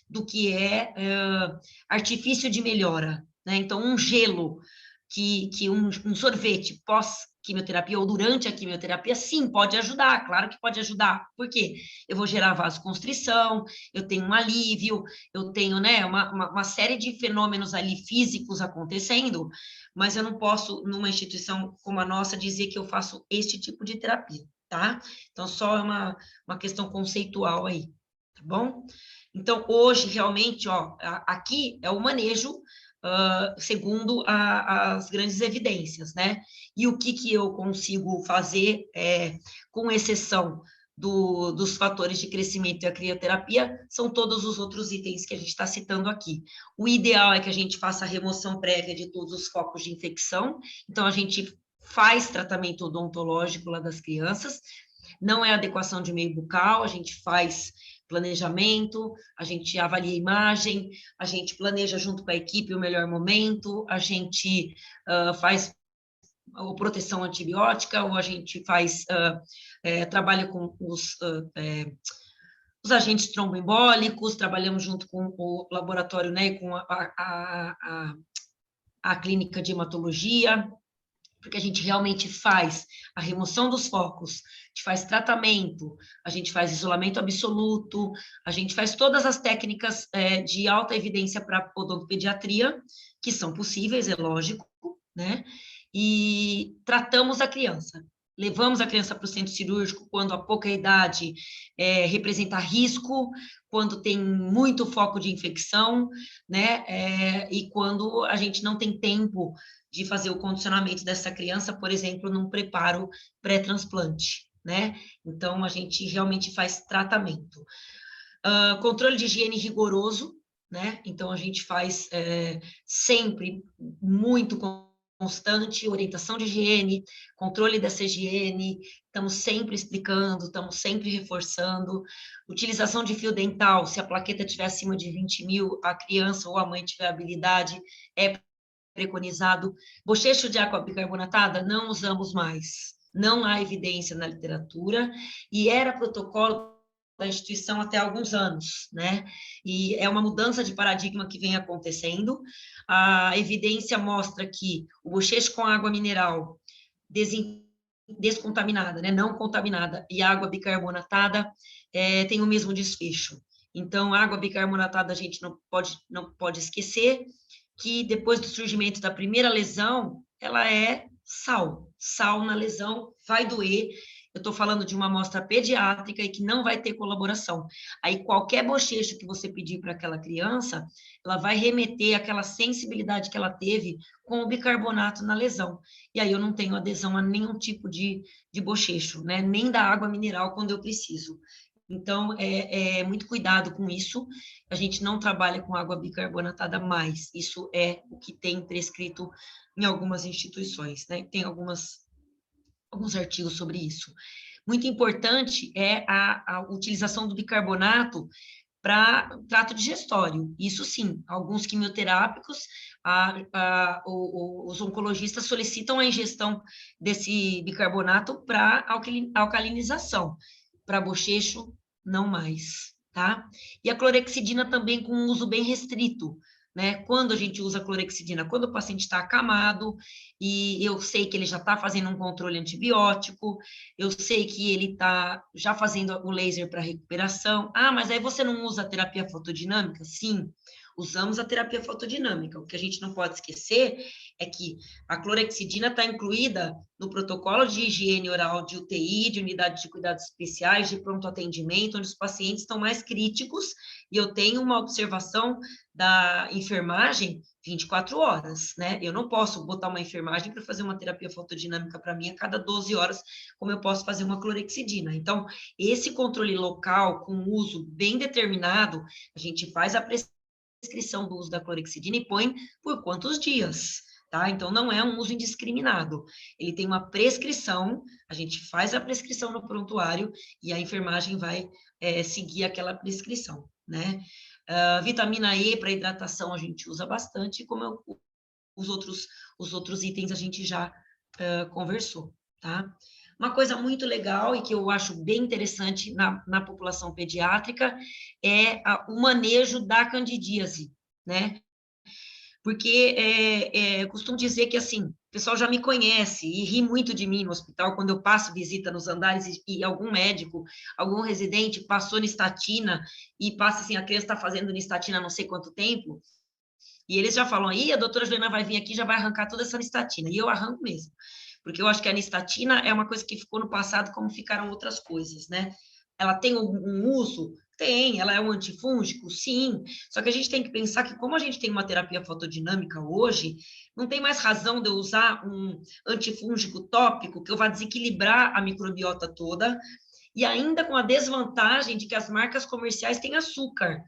do que é artifício de melhora, né? Então, um gelo, um sorvete pós-quimioterapia ou durante a quimioterapia, sim, pode ajudar, claro que pode ajudar. Por quê? Eu vou gerar vasoconstrição, eu tenho um alívio, eu tenho, né, uma série de fenômenos ali físicos acontecendo, mas eu não posso, numa instituição como a nossa, dizer que eu faço este tipo de terapia, tá? Então, só é uma questão conceitual aí, tá bom? Então, hoje, realmente, ó, aqui é o manejo segundo as grandes evidências, né? E o que eu consigo fazer, com exceção dos fatores de crescimento e a crioterapia, são todos os outros itens que a gente está citando aqui. O ideal é que a gente faça a remoção prévia de todos os focos de infecção, então a gente faz tratamento odontológico lá das crianças, não é adequação de meio bucal, a gente faz planejamento, a gente avalia a imagem, a gente planeja junto com a equipe o melhor momento, a gente faz ou proteção antibiótica, ou a gente faz trabalho com os agentes tromboembólicos, trabalhamos junto com o laboratório, né, com a clínica de hematologia, porque a gente realmente faz a remoção dos focos, a gente faz tratamento, a gente faz isolamento absoluto, a gente faz todas as técnicas de alta evidência para odontopediatria, que são possíveis, é lógico, né? E tratamos a criança. Levamos a criança para o centro cirúrgico quando a pouca idade representa risco, quando tem muito foco de infecção, né? E quando a gente não tem tempo de fazer o condicionamento dessa criança, por exemplo, num preparo pré-transplante, né? Então, a gente realmente faz tratamento. Controle de higiene rigoroso, né? Então, a gente faz sempre muito constante, orientação de higiene, controle dessa higiene, estamos sempre explicando, estamos sempre reforçando. Utilização de fio dental, se a plaqueta estiver acima de 20 mil, a criança ou a mãe tiver habilidade, é preconizado. Bochecho de água bicarbonatada, não usamos mais. Não há evidência na literatura, e era protocolo da instituição até alguns anos, né? E é uma mudança de paradigma que vem acontecendo. A evidência mostra que o bochecho com água mineral descontaminada, né? Não contaminada, e água bicarbonatada tem o mesmo desfecho. Então, água bicarbonatada a gente não pode esquecer que depois do surgimento da primeira lesão, ela é sal. Sal na lesão vai doer. Eu estou falando de uma amostra pediátrica e que não vai ter colaboração. Aí, qualquer bochecho que você pedir para aquela criança, ela vai remeter àquela sensibilidade que ela teve com o bicarbonato na lesão. E aí eu não tenho adesão a nenhum tipo de bochecho, né? Nem da água mineral quando eu preciso. Então, muito cuidado com isso. A gente não trabalha com água bicarbonatada mais. Isso é o que tem prescrito em algumas instituições, né? Tem alguns artigos sobre isso. Muito importante é a utilização do bicarbonato para trato digestório. Isso sim, alguns quimioterápicos, os oncologistas solicitam a ingestão desse bicarbonato para alcalinização. Para bochecho, não mais, tá? E a clorexidina também com um uso bem restrito, né? Quando a gente usa clorexidina? Quando o paciente está acamado e eu sei que ele já está fazendo um controle antibiótico, eu sei que ele está já fazendo o laser para recuperação. Ah, mas aí você não usa a terapia fotodinâmica? Sim, usamos a terapia fotodinâmica. O que a gente não pode esquecer é que a clorexidina está incluída no protocolo de higiene oral de UTI, de unidade de cuidados especiais, de pronto atendimento, onde os pacientes estão mais críticos, e eu tenho uma observação da enfermagem 24 horas, né? Eu não posso botar uma enfermagem para fazer uma terapia fotodinâmica para mim a cada 12 horas, como eu posso fazer uma clorexidina. Então, esse controle local, com uso bem determinado, a gente faz a prescrição do uso da clorexidina e põe por quantos dias, tá? Então, não é um uso indiscriminado. Ele tem uma prescrição, a gente faz a prescrição no prontuário e a enfermagem vai seguir aquela prescrição, né? Vitamina E para hidratação a gente usa bastante, como os outros itens a gente já conversou, tá? Uma coisa muito legal e que eu acho bem interessante na população pediátrica é o manejo da candidíase, né? Porque eu costumo dizer que, assim, o pessoal já me conhece e ri muito de mim no hospital quando eu passo visita nos andares e algum médico, algum residente passou nistatina e passa assim, a criança está fazendo nistatina há não sei quanto tempo, e eles já falam, aí a doutora Juliana vai vir aqui e já vai arrancar toda essa nistatina, e eu arranco mesmo, porque eu acho que a nistatina é uma coisa que ficou no passado como ficaram outras coisas, né? Ela tem um uso? Tem. Ela é um antifúngico? Sim. Só que a gente tem que pensar que, como a gente tem uma terapia fotodinâmica hoje, não tem mais razão de eu usar um antifúngico tópico que eu vá desequilibrar a microbiota toda, e ainda com a desvantagem de que as marcas comerciais têm açúcar,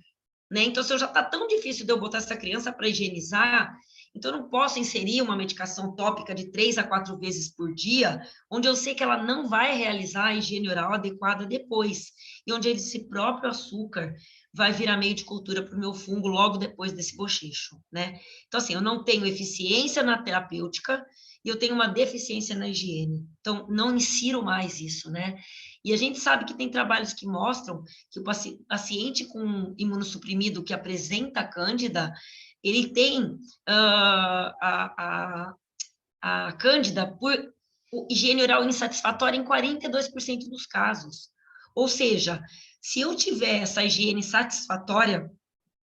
né? Então, se eu já está tão difícil de eu botar essa criança para higienizar, então eu não posso inserir uma medicação tópica de 3 a 4 vezes por dia, onde eu sei que ela não vai realizar a higiene oral adequada depois, e onde esse próprio açúcar vai virar meio de cultura para o meu fungo logo depois desse bochecho, né? Então, assim, eu não tenho eficiência na terapêutica e eu tenho uma deficiência na higiene. Então, não insiro mais isso, né? E a gente sabe que tem trabalhos que mostram que o paciente com imunossuprimido que apresenta cândida, ele tem a cândida por higiene oral insatisfatória em 42% dos casos. Ou seja, se eu tiver essa higiene satisfatória,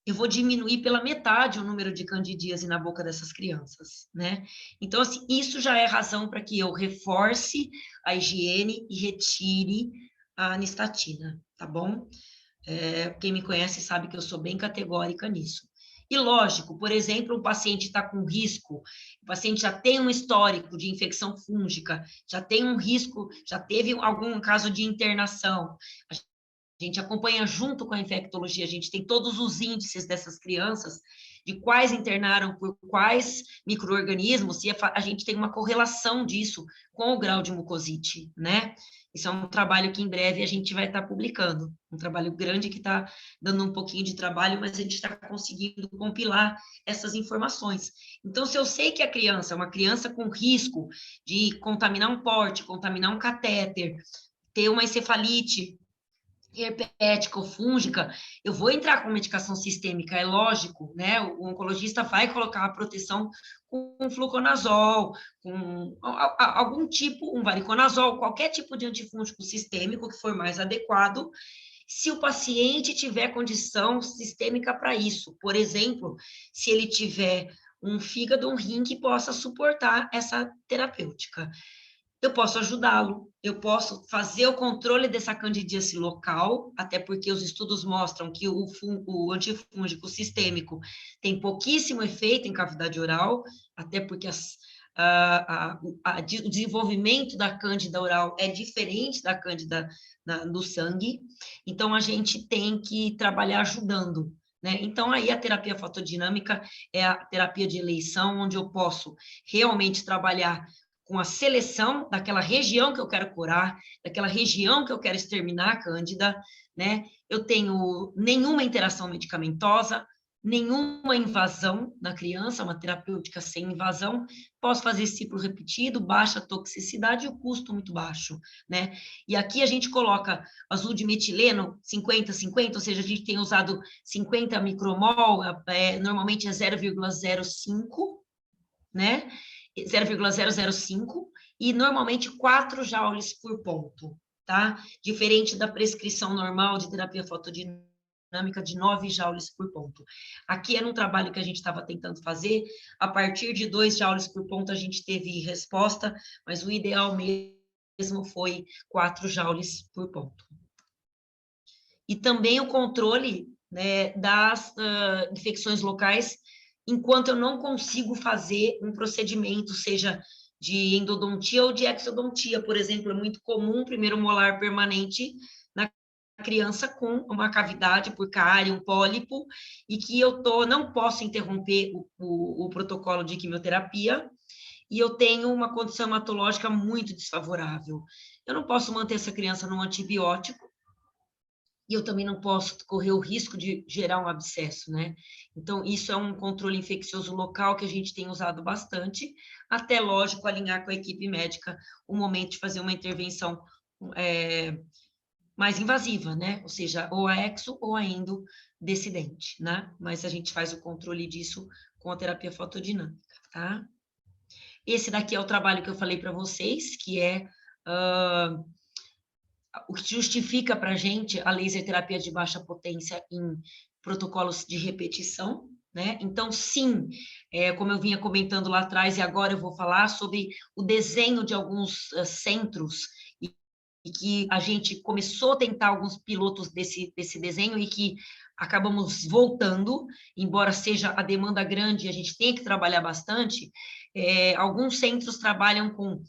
eu vou diminuir pela metade o número de candidíase na boca dessas crianças, né? Então, assim, isso já é razão para que eu reforce a higiene e retire a anistatina, tá bom? Quem me conhece sabe que eu sou bem categórica nisso. E lógico, por exemplo, o paciente está com risco, o paciente já tem um histórico de infecção fúngica, já tem um risco, já teve algum caso de internação. A gente acompanha junto com a infectologia, a gente tem todos os índices dessas crianças, de quais internaram por quais micro-organismos, e a gente tem uma correlação disso com o grau de mucosite, né? Isso é um trabalho que em breve a gente vai estar publicando, um trabalho grande que está dando um pouquinho de trabalho, mas a gente está conseguindo compilar essas informações. Então, se eu sei que a criança é uma criança com risco de contaminar um porte, contaminar um catéter, ter uma encefalite herpética ou fúngica, eu vou entrar com medicação sistêmica, é lógico, né? O oncologista vai colocar a proteção com fluconazol, com algum tipo, um variconazol, qualquer tipo de antifúngico sistêmico que for mais adequado, se o paciente tiver condição sistêmica para isso. Por exemplo, se ele tiver um fígado, um rim que possa suportar essa terapêutica. Eu posso ajudá-lo, eu posso fazer o controle dessa candidíase local, até porque os estudos mostram que o antifúngico sistêmico tem pouquíssimo efeito em cavidade oral, até porque o desenvolvimento da cândida oral é diferente da cândida do sangue, então a gente tem que trabalhar ajudando, né? Então, aí a terapia fotodinâmica é a terapia de eleição, onde eu posso realmente trabalhar com a seleção daquela região que eu quero curar, daquela região que eu quero exterminar a cândida, né? Eu tenho nenhuma interação medicamentosa, nenhuma invasão na criança, uma terapêutica sem invasão, posso fazer ciclo repetido, baixa toxicidade e o custo muito baixo, né? E aqui a gente coloca azul de metileno, 50-50, ou seja, a gente tem usado 50 micromol, normalmente é 0,05, né? 0,005 e normalmente 4 joules por ponto, tá? Diferente da prescrição normal de terapia fotodinâmica de 9 joules por ponto. Aqui era um trabalho que a gente estava tentando fazer, a partir de 2 joules por ponto a gente teve resposta, mas o ideal mesmo foi 4 joules por ponto. E também o controle, né, das infecções locais, enquanto eu não consigo fazer um procedimento, seja de endodontia ou de exodontia, por exemplo, é muito comum primeiro molar permanente na criança com uma cavidade por cárie, um pólipo, e que eu não posso interromper o protocolo de quimioterapia, e eu tenho uma condição hematológica muito desfavorável. Eu não posso manter essa criança num antibiótico, e eu também não posso correr o risco de gerar um abscesso, né? Então, isso é um controle infeccioso local que a gente tem usado bastante, até, lógico, alinhar com a equipe médica o momento de fazer uma intervenção mais invasiva, né? Ou seja, ou a exo ou a endodescendente, né? Mas a gente faz o controle disso com a terapia fotodinâmica, tá? Esse daqui é o trabalho que eu falei para vocês, que é... o que justifica para a gente a laser terapia de baixa potência em protocolos de repetição, né? Então, sim, como eu vinha comentando lá atrás, e agora eu vou falar sobre o desenho de alguns centros, e que a gente começou a tentar alguns pilotos desse desenho e que acabamos voltando, embora seja a demanda grande, a gente tem que trabalhar bastante. Alguns centros trabalham com...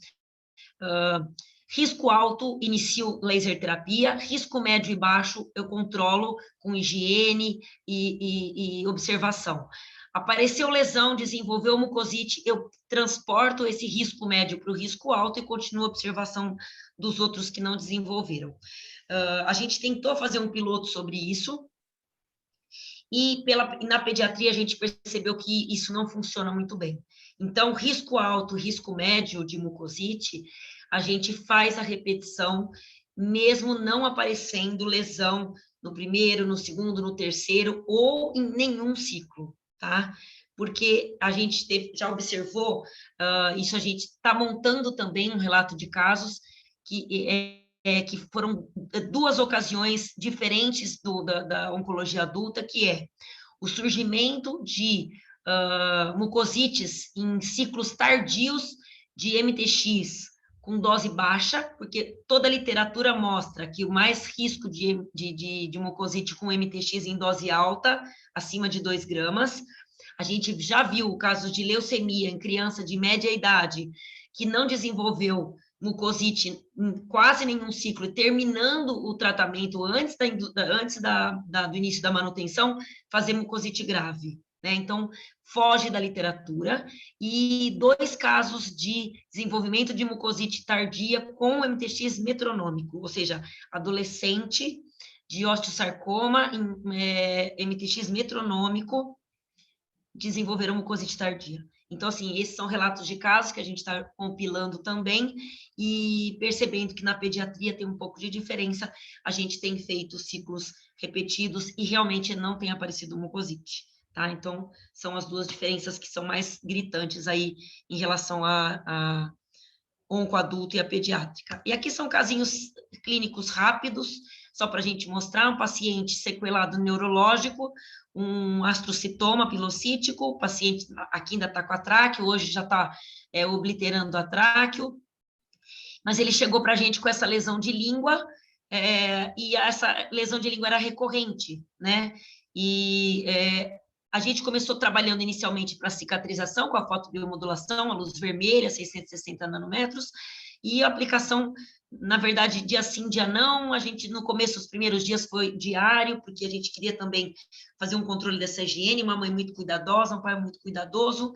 risco alto, inicio laser terapia, risco médio e baixo, eu controlo com higiene e observação. Apareceu lesão, desenvolveu mucosite, eu transporto esse risco médio para o risco alto e continuo a observação dos outros que não desenvolveram. A gente tentou fazer um piloto sobre isso, e na pediatria a gente percebeu que isso não funciona muito bem. Então, risco alto, risco médio de mucosite, a gente faz a repetição, mesmo não aparecendo lesão no primeiro, no segundo, no terceiro, ou em nenhum ciclo, tá? Porque a gente já observou, isso a gente está montando também um relato de casos que foram 2 ocasiões diferentes da oncologia adulta, que é o surgimento de mucosites em ciclos tardios de MTX com dose baixa, porque toda a literatura mostra que o mais risco de mucosite com MTX em dose alta, acima de 2 gramas. A gente já viu casos de leucemia em criança de média idade, que não desenvolveu mucosite em quase nenhum ciclo, e terminando o tratamento antes do início da manutenção, fazer mucosite grave, né? Então, foge da literatura. E 2 casos de desenvolvimento de mucosite tardia com MTX metronômico, ou seja, adolescente de osteosarcoma em MTX metronômico desenvolveram mucosite tardia. Então, assim, esses são relatos de casos que a gente está compilando também e percebendo que na pediatria tem um pouco de diferença. A gente tem feito ciclos repetidos e realmente não tem aparecido mucosite, tá? Então, são as 2 diferenças que são mais gritantes aí em relação a oncoadulto e a pediátrica. E aqui são casinhos clínicos rápidos, só para a gente mostrar, um paciente sequelado neurológico, um astrocitoma pilocítico, o paciente aqui ainda está com a tráqueo, hoje já está obliterando a tráqueo, mas ele chegou para a gente com essa lesão de língua, e essa lesão de língua era recorrente, né? E a gente começou trabalhando inicialmente para cicatrização, com a fotobiomodulação, a luz vermelha, 660 nanômetros, e a aplicação, na verdade, dia sim, dia não. A gente, no começo, os primeiros dias foi diário, porque a gente queria também fazer um controle dessa higiene, uma mãe muito cuidadosa, um pai muito cuidadoso.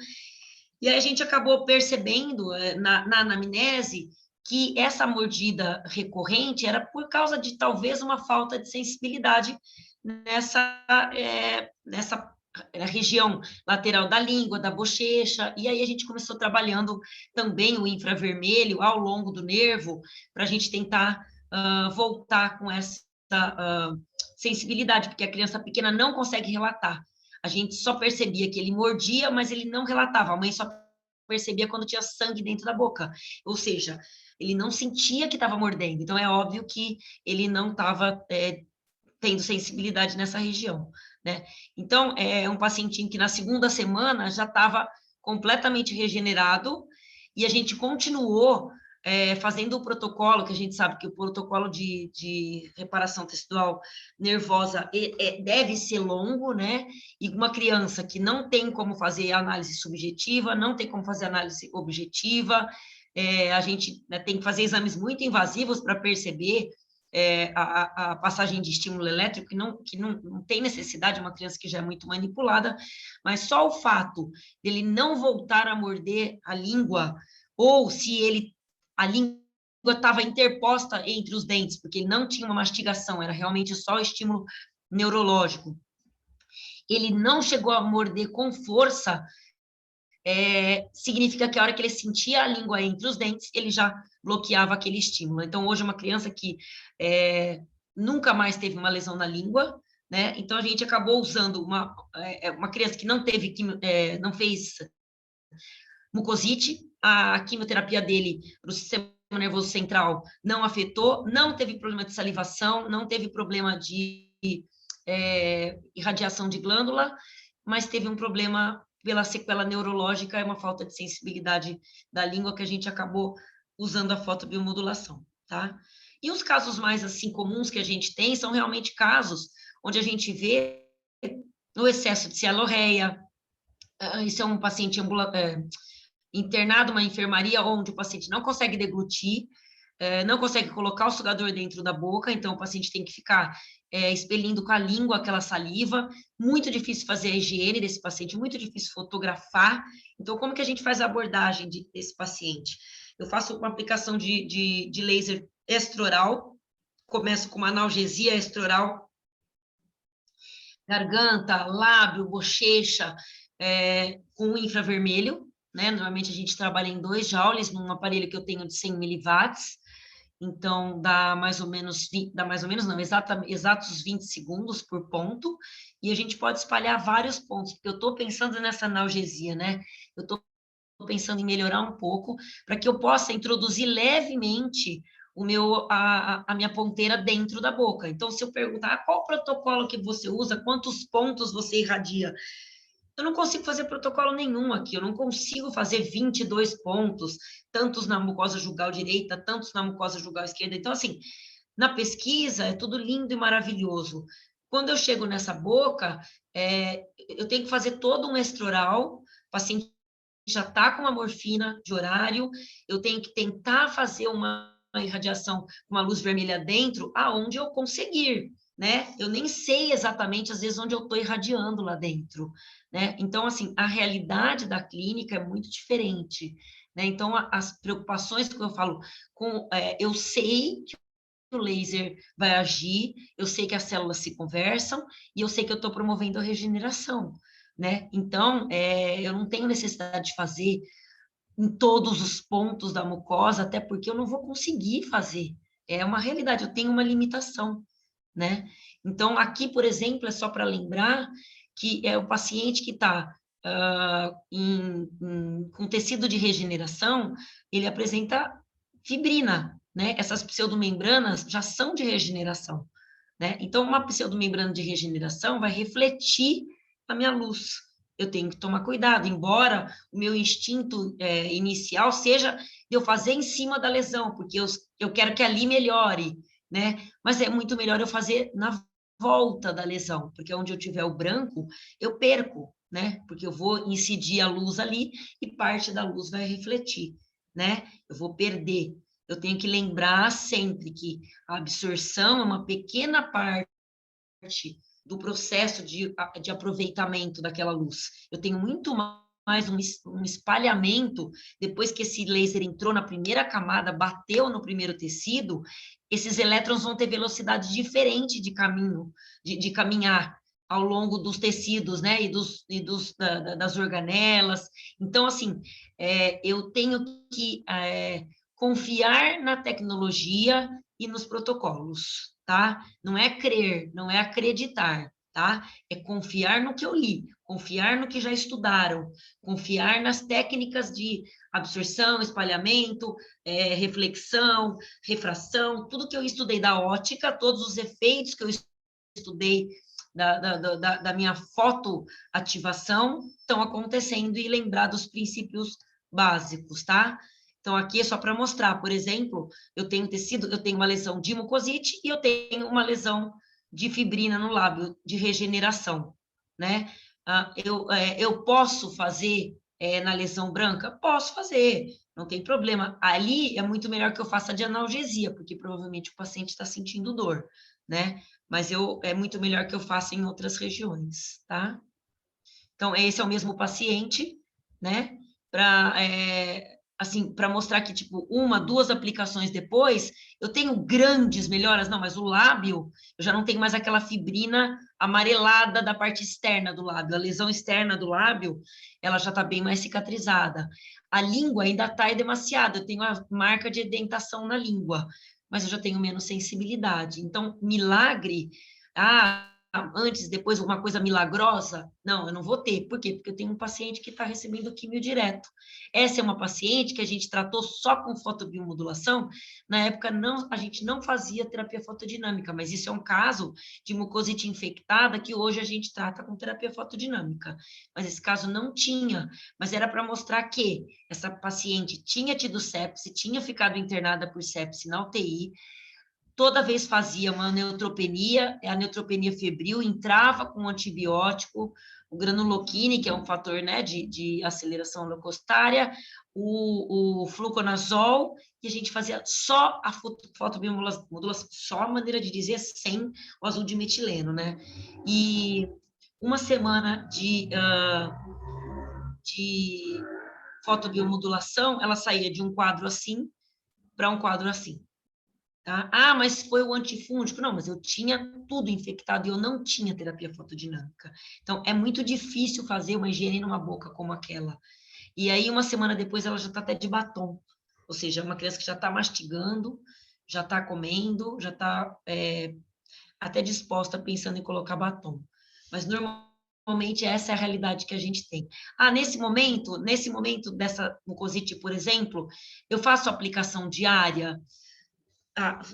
E aí a gente acabou percebendo, na anamnese, que essa mordida recorrente era por causa de, talvez, uma falta de sensibilidade nessa região lateral da língua, da bochecha, e aí a gente começou trabalhando também o infravermelho ao longo do nervo, para a gente tentar voltar com essa sensibilidade, porque a criança pequena não consegue relatar. A gente só percebia que ele mordia, mas ele não relatava, a mãe só percebia quando tinha sangue dentro da boca, ou seja, ele não sentia que estava mordendo, então é óbvio que ele não estava tendo sensibilidade nessa região, né? Então, é um pacientinho que na segunda semana já estava completamente regenerado, e a gente continuou fazendo o protocolo, que a gente sabe que o protocolo de reparação tecidual nervosa deve ser longo, né? E uma criança que não tem como fazer análise subjetiva, não tem como fazer análise objetiva, a gente, né, tem que fazer exames muito invasivos para perceber a passagem de estímulo elétrico, que não tem necessidade, uma criança que já é muito manipulada, mas só o fato dele não voltar a morder a língua, ou se a língua estava interposta entre os dentes, porque ele não tinha uma mastigação, era realmente só o estímulo neurológico, ele não chegou a morder com força, significa que a hora que ele sentia a língua entre os dentes, ele já bloqueava aquele estímulo. Então, hoje, uma criança que nunca mais teve uma lesão na língua, né? Então, a gente acabou usando uma criança que não fez mucosite, a quimioterapia dele para o sistema nervoso central não afetou, não teve problema de salivação, não teve problema de irradiação de glândula, mas teve um problema pela sequela neurológica, é uma falta de sensibilidade da língua que a gente acabou usando a fotobiomodulação, tá? E os casos mais, assim, comuns que a gente tem são realmente casos onde a gente vê o excesso de cialorreia, isso é um paciente internado numa enfermaria onde o paciente não consegue deglutir, não consegue colocar o sugador dentro da boca, então o paciente tem que ficar expelindo com a língua aquela saliva, muito difícil fazer a higiene desse paciente, muito difícil fotografar. Então, como que a gente faz a abordagem desse paciente? Eu faço uma aplicação de laser extraoral, começo com uma analgesia extraoral, garganta, lábio, bochecha, com infravermelho, né? Normalmente a gente trabalha em 2 joules, num aparelho que eu tenho de 100 miliwatts, então dá mais ou menos, não, exatos 20 segundos por ponto, e a gente pode espalhar vários pontos, porque eu estou pensando nessa analgesia, né? Eu estou pensando em melhorar um pouco, para que eu possa introduzir levemente a minha ponteira dentro da boca. Então, se eu perguntar qual protocolo que você usa, quantos pontos você irradia, eu não consigo fazer protocolo nenhum aqui, eu não consigo fazer 22 pontos, tantos na mucosa jugal direita, tantos na mucosa jugal esquerda. Então, assim, na pesquisa é tudo lindo e maravilhoso. Quando eu chego nessa boca, eu tenho que fazer todo um extraoral, o paciente já está com uma morfina de horário, eu tenho que tentar fazer uma irradiação com uma luz vermelha dentro, aonde eu conseguir, né? Eu nem sei exatamente, às vezes, onde eu estou irradiando lá dentro, né? Então, assim, a realidade da clínica é muito diferente, né? Então, as preocupações que eu falo, eu sei que o laser vai agir, eu sei que as células se conversam e eu sei que eu estou promovendo a regeneração, né? Então, eu não tenho necessidade de fazer em todos os pontos da mucosa, até porque eu não vou conseguir fazer. É uma realidade, eu tenho uma limitação, né? Então, aqui, por exemplo, é só para lembrar que é o paciente que está com tecido de regeneração, ele apresenta fibrina, né? Essas pseudomembranas já são de regeneração, né? Então, uma pseudomembrana de regeneração vai refletir a minha luz. Eu tenho que tomar cuidado, embora o meu instinto inicial seja de eu fazer em cima da lesão, porque eu quero que ali melhore, né? Mas é muito melhor eu fazer na volta da lesão, porque onde eu tiver o branco, eu perco, né? Porque eu vou incidir a luz ali e parte da luz vai refletir, né? Eu vou perder. Eu tenho que lembrar sempre que a absorção é uma pequena parte do processo de aproveitamento daquela luz. Eu tenho muito mais um espalhamento, depois que esse laser entrou na primeira camada, bateu no primeiro tecido, esses elétrons vão ter velocidade diferente de caminho, de caminhar ao longo dos tecidos, né, das organelas. Então, assim, eu tenho que confiar na tecnologia e nos protocolos, tá? Não é crer, não é acreditar, tá? É confiar no que eu li, confiar no que já estudaram, confiar nas técnicas de absorção, espalhamento, reflexão, refração, tudo que eu estudei da ótica, todos os efeitos que eu estudei da minha fotoativação estão acontecendo e lembrar dos princípios básicos, tá? Então, aqui é só para mostrar, por exemplo, eu tenho uma lesão de mucosite e eu tenho uma lesão de fibrina no lábio, de regeneração, né? Eu posso fazer na lesão branca? Posso fazer, não tem problema. Ali é muito melhor que eu faça de analgesia, porque provavelmente o paciente está sentindo dor, né? Mas é muito melhor que eu faça em outras regiões, tá? Então, esse é o mesmo paciente, né? Assim, para mostrar que, tipo, uma, duas aplicações depois, eu tenho grandes melhoras, não, mas o lábio, eu já não tenho mais aquela fibrina amarelada da parte externa do lábio, a lesão externa do lábio, ela já está bem mais cicatrizada. A língua ainda está edemaciada, eu tenho a marca de edentação na língua, mas eu já tenho menos sensibilidade. Então, milagre, antes, depois, alguma coisa milagrosa? Não, eu não vou ter. Por quê? Porque eu tenho um paciente que está recebendo químio direto. Essa é uma paciente que a gente tratou só com fotobiomodulação. Na época, a gente não fazia terapia fotodinâmica, mas isso é um caso de mucosite infectada que hoje a gente trata com terapia fotodinâmica. Mas esse caso não tinha, mas era para mostrar que essa paciente tinha tido sepse, tinha ficado internada por sepse na UTI, toda vez fazia uma neutropenia, a neutropenia febril, entrava com antibiótico, o granuloquine, que é um fator, né, de aceleração leucostária, o fluconazol, e a gente fazia só a fotobiomodulação, só a maneira de dizer, sem o azul de metileno, né? E uma semana de fotobiomodulação, ela saía de um quadro assim para um quadro assim. Tá? Mas foi o antifúngico. Não, mas eu tinha tudo infectado e eu não tinha terapia fotodinâmica. Então, é muito difícil fazer uma higiene numa boca como aquela. E aí, uma semana depois, ela já está até de batom. Ou seja, é uma criança que já está mastigando, já está comendo, já está até disposta, pensando em colocar batom. Mas, normalmente, essa é a realidade que a gente tem. Nesse momento dessa mucosite, por exemplo, eu faço aplicação diária.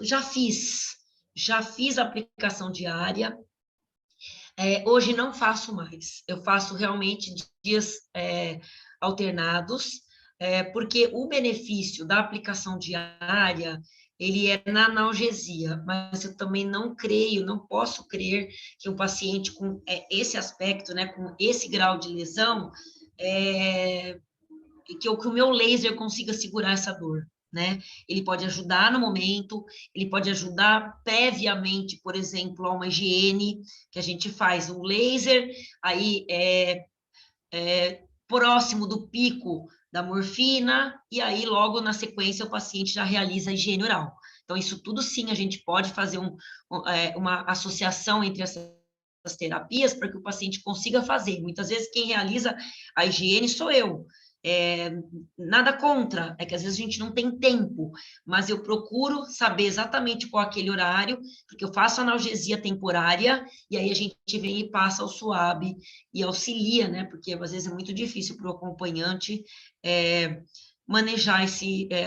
Já fiz a aplicação diária, hoje não faço mais, eu faço realmente dias alternados, porque o benefício da aplicação diária, ele é na analgesia, mas eu também não creio, não posso crer que um paciente com esse aspecto, né, com esse grau de lesão, que o meu laser consiga segurar essa dor, né? Ele pode ajudar no momento, ele pode ajudar previamente, por exemplo, a uma higiene que a gente faz o laser, aí próximo do pico da morfina, e aí logo na sequência o paciente já realiza a higiene oral. Então, isso tudo sim, a gente pode fazer uma associação entre essas terapias para que o paciente consiga fazer. Muitas vezes quem realiza a higiene sou eu. Nada contra, é que às vezes a gente não tem tempo, mas eu procuro saber exatamente qual é aquele horário, porque eu faço analgesia temporária, e aí a gente vem e passa o suave e auxilia, né? Porque às vezes é muito difícil para o acompanhante manejar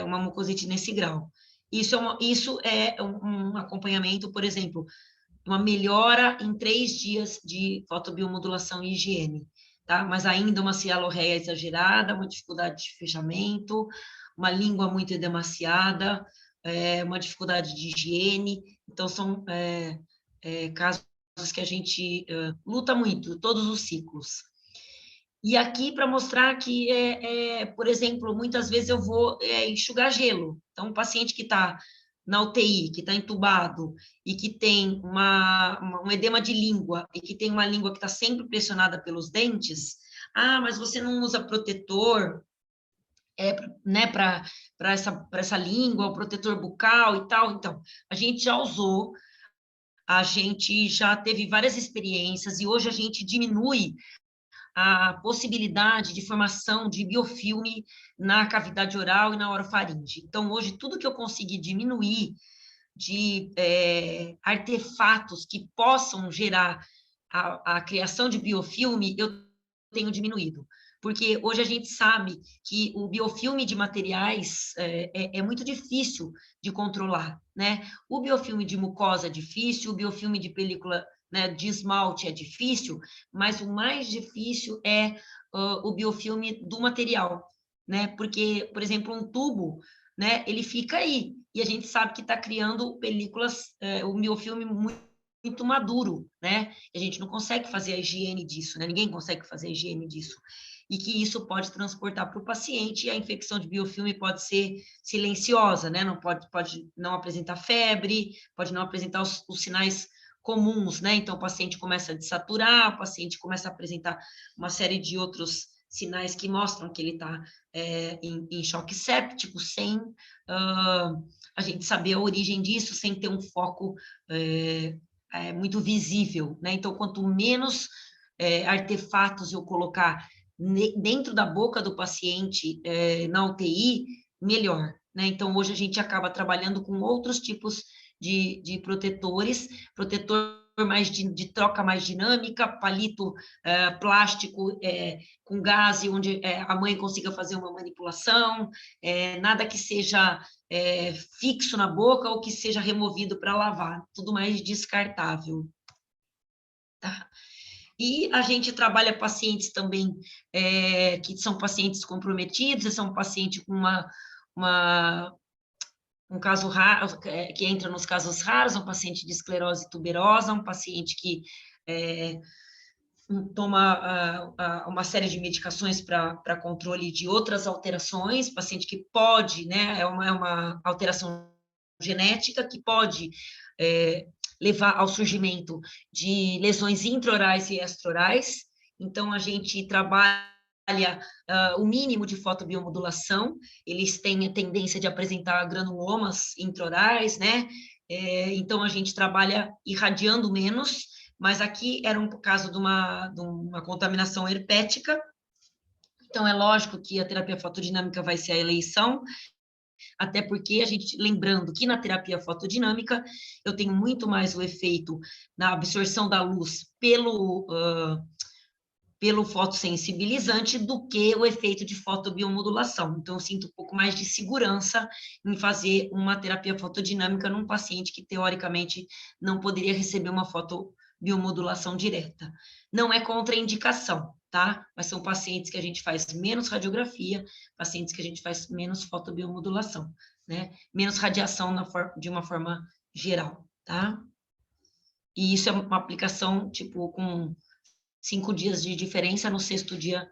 uma mucosite nesse grau. Isso é um acompanhamento, por exemplo, uma melhora em 3 dias de fotobiomodulação e higiene, tá? Mas ainda uma cialorreia exagerada, uma dificuldade de fechamento, uma língua muito edemaciada, uma dificuldade de higiene. Então, são casos que a gente luta muito, todos os ciclos. E aqui para mostrar que, por exemplo, muitas vezes eu vou enxugar gelo. Então, um paciente que está na UTI, que está entubado e que tem um edema de língua e que tem uma língua que está sempre pressionada pelos dentes, mas você não usa protetor, né, para essa língua, o protetor bucal e tal. Então, a gente já usou, a gente já teve várias experiências e hoje a gente diminui a possibilidade de formação de biofilme na cavidade oral e na orofaringe. Então, hoje, tudo que eu consegui diminuir de artefatos que possam gerar a criação de biofilme, eu tenho diminuído. Porque hoje a gente sabe que o biofilme de materiais é muito difícil de controlar, né? O biofilme de mucosa é difícil, o biofilme de película, né, de esmalte é difícil, mas o mais difícil é o biofilme do material, né? Porque, por exemplo, um tubo, né, ele fica aí, e a gente sabe que está criando películas, o biofilme muito maduro, né? E a gente não consegue fazer a higiene disso, né? Ninguém consegue fazer a higiene disso. E que isso pode transportar para o paciente, e a infecção de biofilme pode ser silenciosa, né? Não pode não apresentar febre, pode não apresentar os sinais comuns, né? Então, o paciente começa a desaturar, o paciente começa a apresentar uma série de outros sinais que mostram que ele está em choque séptico, sem a gente saber a origem disso, sem ter um foco muito visível, né? Então, quanto menos artefatos eu colocar dentro da boca do paciente na UTI, melhor, né? Então, hoje a gente acaba trabalhando com outros tipos de protetores, protetor mais de troca mais dinâmica, palito plástico com gás, onde a mãe consiga fazer uma manipulação, nada que seja fixo na boca ou que seja removido para lavar, tudo mais descartável. Tá? E a gente trabalha pacientes também que são pacientes comprometidos, são pacientes com um caso raro, que entra nos casos raros, um paciente de esclerose tuberosa, um paciente que toma uma série de medicações para controle de outras alterações, paciente que pode, né, é uma alteração genética que pode levar ao surgimento de lesões intraorais e extraorais. Então, a gente trabalha o mínimo de fotobiomodulação, eles têm a tendência de apresentar granulomas intraorais, né? Então, a gente trabalha irradiando menos, mas aqui era um caso de uma contaminação herpética, então é lógico que a terapia fotodinâmica vai ser a eleição, até porque a gente, lembrando que na terapia fotodinâmica eu tenho muito mais o efeito na absorção da luz pelo fotossensibilizante do que o efeito de fotobiomodulação. Então, eu sinto um pouco mais de segurança em fazer uma terapia fotodinâmica num paciente que, teoricamente, não poderia receber uma fotobiomodulação direta. Não é contraindicação, tá? Mas são pacientes que a gente faz menos radiografia, pacientes que a gente faz menos fotobiomodulação, né? Menos radiação de uma forma geral, tá? E isso é uma aplicação, tipo, com 5 dias de diferença, no 6º dia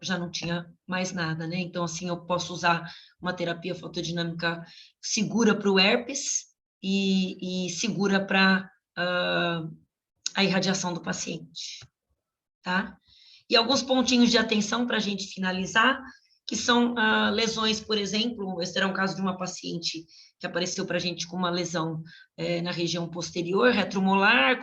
já não tinha mais nada, né? Então, assim, eu posso usar uma terapia fotodinâmica segura para o herpes e segura para a irradiação do paciente, tá? E alguns pontinhos de atenção para a gente finalizar, que são lesões, por exemplo, esse era um caso de uma paciente que apareceu para a gente com uma lesão na região posterior, retromolar,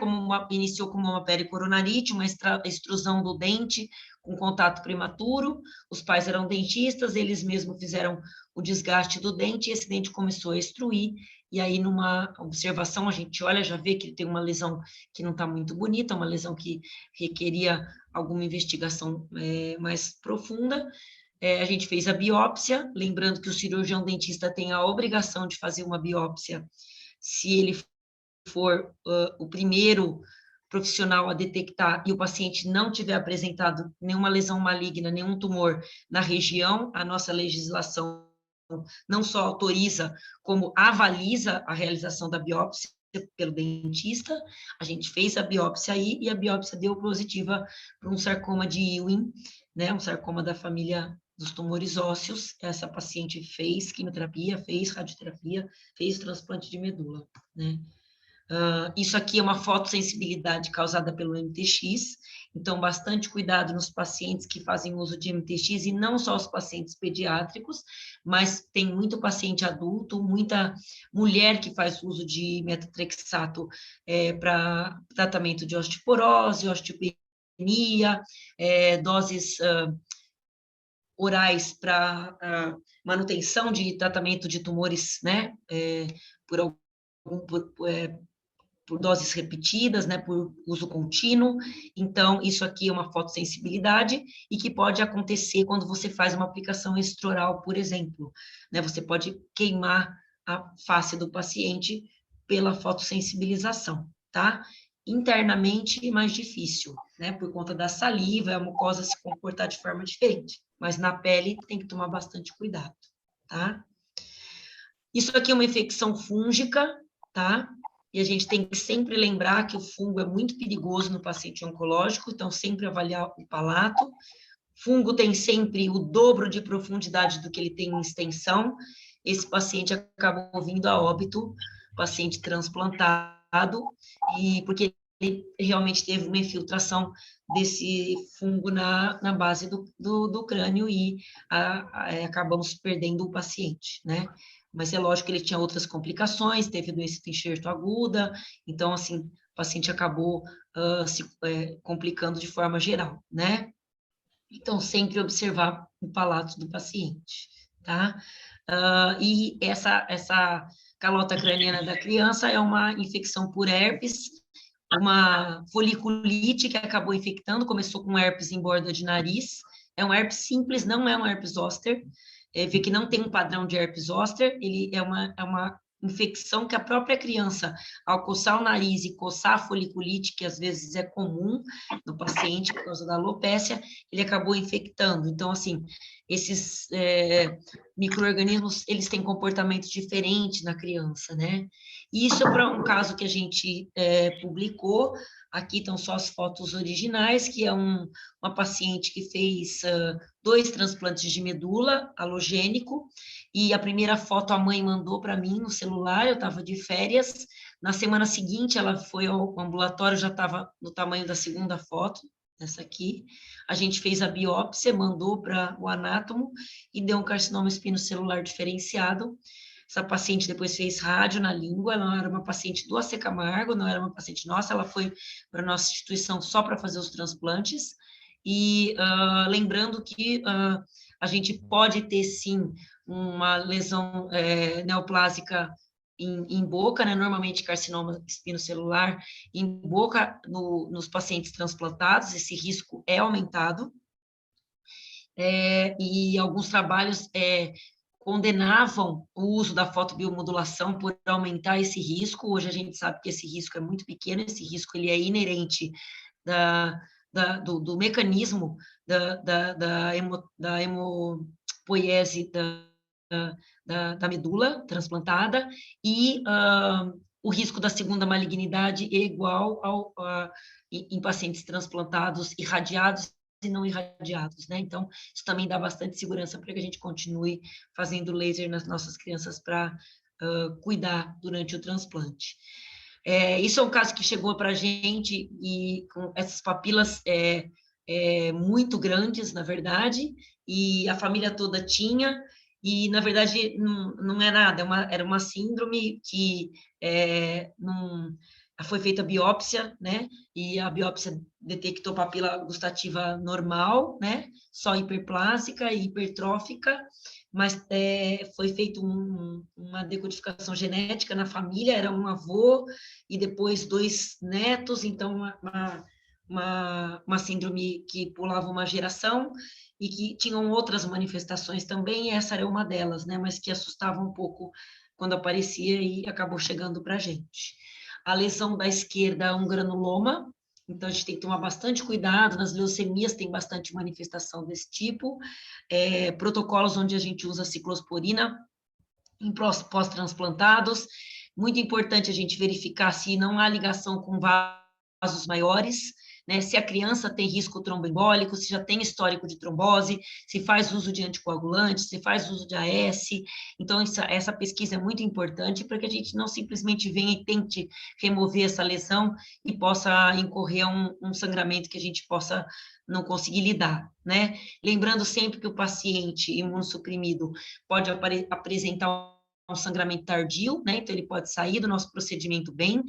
iniciou como uma pericoronarite, uma extrusão do dente com contato prematuro, os pais eram dentistas, eles mesmos fizeram o desgaste do dente, e esse dente começou a extruir, e aí numa observação a gente olha, já vê que ele tem uma lesão que não está muito bonita, uma lesão que requeria alguma investigação mais profunda. A gente fez a biópsia, lembrando que o cirurgião dentista tem a obrigação de fazer uma biópsia se ele for o primeiro profissional a detectar e o paciente não tiver apresentado nenhuma lesão maligna, nenhum tumor na região, a nossa legislação não só autoriza, como avaliza a realização da biópsia pelo dentista. A gente fez a biópsia aí e a biópsia deu positiva para um sarcoma de Ewing, né, um sarcoma da família dos tumores ósseos. Essa paciente fez quimioterapia, fez radioterapia, fez transplante de medula, né? Isso aqui é uma fotossensibilidade causada pelo MTX, então bastante cuidado nos pacientes que fazem uso de MTX, e não só os pacientes pediátricos, mas tem muito paciente adulto, muita mulher que faz uso de metotrexato para tratamento de osteoporose, osteopenia, doses orais para manutenção de tratamento de tumores, né, por algum por doses repetidas, né, por uso contínuo. Então, isso aqui é uma fotossensibilidade e que pode acontecer quando você faz uma aplicação extraoral, por exemplo, né, você pode queimar a face do paciente pela fotossensibilização, tá? Internamente, mais difícil, né, por conta da saliva, a mucosa se comportar de forma diferente, mas na pele tem que tomar bastante cuidado, tá? Isso aqui é uma infecção fúngica, tá? E a gente tem que sempre lembrar que o fungo é muito perigoso no paciente oncológico, então sempre avaliar o palato. Fungo tem sempre o dobro de profundidade do que ele tem em extensão. Esse paciente acabou vindo a óbito, paciente transplantado, e porque ele realmente teve uma infiltração desse fungo na base do crânio e acabamos perdendo o paciente, né? Mas é lógico que ele tinha outras complicações, teve doença do enxerto aguda, então, assim, o paciente acabou se complicando de forma geral, né? Então, sempre observar o palato do paciente, tá? E essa calota craniana da criança é uma infecção por herpes, uma foliculite que acabou infectando, começou com herpes em borda de nariz, é um herpes simples, não é um herpes zoster, vê que não tem um padrão de herpes zoster, ele é uma infecção que a própria criança, ao coçar o nariz e coçar a foliculite, que às vezes é comum no paciente por causa da alopécia, ele acabou infectando. Então, assim, esses micro-organismos, eles têm comportamentos diferentes na criança, né? Isso é para um caso que a gente publicou, aqui estão só as fotos originais, que é uma paciente que fez 2 transplantes de medula halogênico, e a primeira foto a mãe mandou para mim no celular, eu estava de férias, na semana seguinte ela foi ao ambulatório, já estava no tamanho da segunda foto, essa aqui, a gente fez a biópsia, mandou para o anátomo e deu um carcinoma espinocelular diferenciado. Essa paciente depois fez rádio na língua, ela não era uma paciente do AC Camargo, não era uma paciente nossa, ela foi para a nossa instituição só para fazer os transplantes, e lembrando que a gente pode ter, sim, uma lesão neoplásica em boca, né? Normalmente carcinoma espinocelular em boca nos pacientes transplantados, esse risco é aumentado, e alguns trabalhos condenavam o uso da fotobiomodulação por aumentar esse risco. Hoje a gente sabe que esse risco é muito pequeno, esse risco ele é inerente do mecanismo da hemopoiese da medula transplantada, e o risco da segunda malignidade é igual em pacientes transplantados irradiados não irradiados, né? Então, isso também dá bastante segurança para que a gente continue fazendo laser nas nossas crianças para cuidar durante o transplante. Isso é um caso que chegou para a gente e com essas papilas muito grandes, na verdade, e a família toda tinha, e, na verdade, não é nada, era uma síndrome que não, foi feita biópsia, né? E a biópsia detectou papila gustativa normal, né? Só hiperplásica e hipertrófica, mas foi feita uma decodificação genética na família, era um avô e depois 2 netos, então uma síndrome que pulava uma geração e que tinham outras manifestações também, e essa era uma delas, né? Mas que assustava um pouco quando aparecia e acabou chegando para a gente. A lesão da esquerda é um granuloma, então a gente tem que tomar bastante cuidado, nas leucemias tem bastante manifestação desse tipo, protocolos onde a gente usa ciclosporina em pós-transplantados, muito importante a gente verificar se não há ligação com vasos maiores, né? Se a criança tem risco tromboembólico, se já tem histórico de trombose, se faz uso de anticoagulantes, se faz uso de AS. Então, essa pesquisa é muito importante para que a gente não simplesmente venha e tente remover essa lesão e possa incorrer um sangramento que a gente possa não conseguir lidar, né? Lembrando sempre que o paciente imunossuprimido pode apresentar um sangramento tardio, né? Então, ele pode sair do nosso procedimento bem,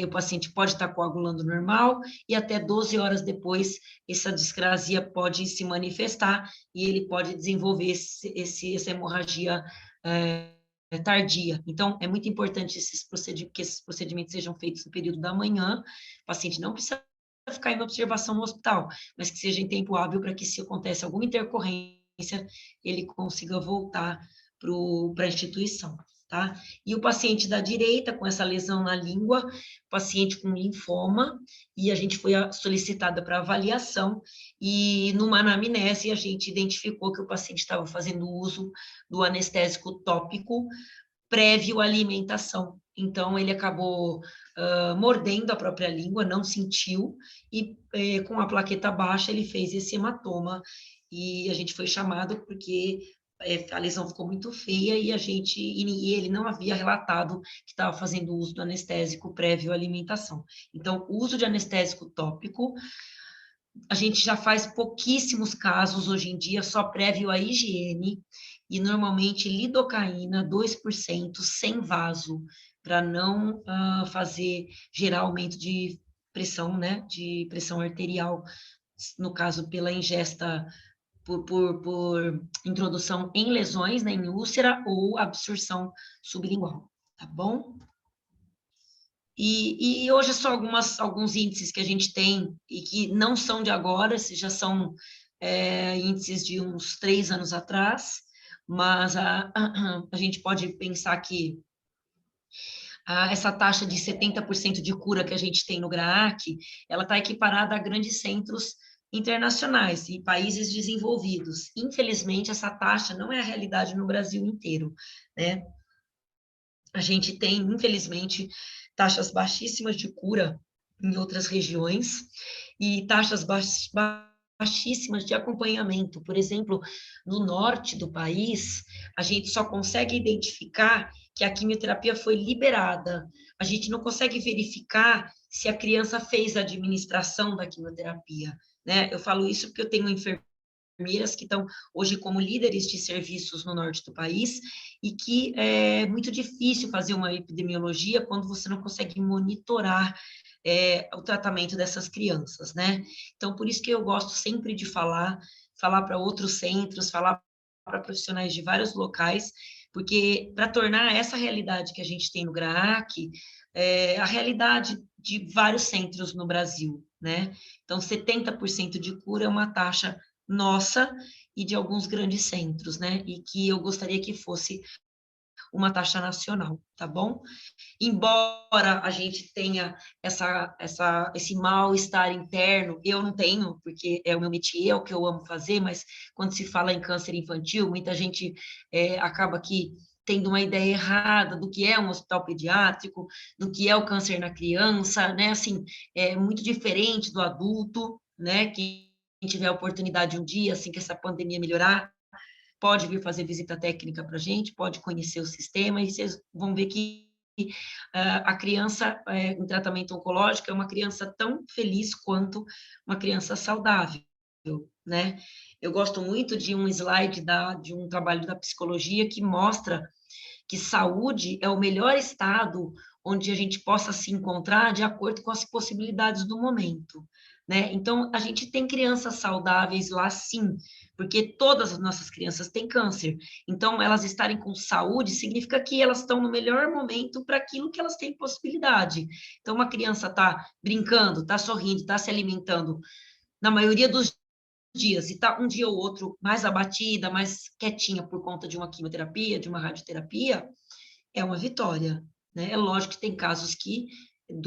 o paciente pode estar coagulando normal, e até 12 horas depois, essa discrasia pode se manifestar, e ele pode desenvolver essa hemorragia tardia. Então, é muito importante que esses procedimentos sejam feitos no período da manhã, o paciente não precisa ficar em observação no hospital, mas que seja em tempo hábil para que, se acontece alguma intercorrência, ele consiga voltar para a instituição, tá? E o paciente da direita, com essa lesão na língua, paciente com linfoma, e a gente foi solicitada para avaliação, e numa anamnese a gente identificou que o paciente estava fazendo uso do anestésico tópico prévio à alimentação. Então, ele acabou mordendo a própria língua, não sentiu, e com a plaqueta baixa ele fez esse hematoma, e a gente foi chamado porque a lesão ficou muito feia e ele não havia relatado que estava fazendo uso do anestésico prévio à alimentação. Então, o uso de anestésico tópico, a gente já faz pouquíssimos casos hoje em dia, só prévio à higiene, e normalmente lidocaína 2% sem vaso, para não gerar aumento de pressão, né, de pressão arterial, no caso pela ingesta por introdução em lesões, né, em úlcera ou absorção sublingual, tá bom? E hoje só alguns índices que a gente tem e que não são de agora, já são índices de uns 3 anos atrás, mas a gente pode pensar que essa taxa de 70% de cura que a gente tem no GRAAC, ela está equiparada a grandes centros internacionais e países desenvolvidos. Infelizmente, essa taxa não é a realidade no Brasil inteiro, né? A gente tem, infelizmente, taxas baixíssimas de cura em outras regiões e taxas baixíssimas de acompanhamento. Por exemplo, no norte do país, a gente só consegue identificar que a quimioterapia foi liberada. A gente não consegue verificar se a criança fez a administração da quimioterapia, né? Eu falo isso porque eu tenho enfermeiras que estão hoje como líderes de serviços no norte do país e que é muito difícil fazer uma epidemiologia quando você não consegue monitorar o tratamento dessas crianças, né? Então, por isso que eu gosto sempre de falar para outros centros, falar para profissionais de vários locais, porque para tornar essa realidade que a gente tem no GRAAC, a realidade de vários centros no Brasil, né? Então, 70% de cura é uma taxa nossa e de alguns grandes centros, né? E que eu gostaria que fosse uma taxa nacional, tá bom? Embora a gente tenha esse mal-estar interno, eu não tenho, porque é o meu métier, é o que eu amo fazer, mas quando se fala em câncer infantil, muita gente acaba aqui tendo uma ideia errada do que é um hospital pediátrico, do que é o câncer na criança, né? Assim, é muito diferente do adulto, né? Que tiver a oportunidade um dia, assim que essa pandemia melhorar, pode vir fazer visita técnica para a gente, pode conhecer o sistema, e vocês vão ver que a criança em tratamento oncológico é uma criança tão feliz quanto uma criança saudável, né? Eu gosto muito de um slide de um trabalho da psicologia que mostra que saúde é o melhor estado onde a gente possa se encontrar de acordo com as possibilidades do momento, né? Então, a gente tem crianças saudáveis lá, sim, porque todas as nossas crianças têm câncer. Então, elas estarem com saúde significa que elas estão no melhor momento para aquilo que elas têm possibilidade. Então, uma criança está brincando, está sorrindo, está se alimentando, na maioria dos dias, e está um dia ou outro mais abatida, mais quietinha por conta de uma quimioterapia, de uma radioterapia, é uma vitória, né? É lógico que tem casos que,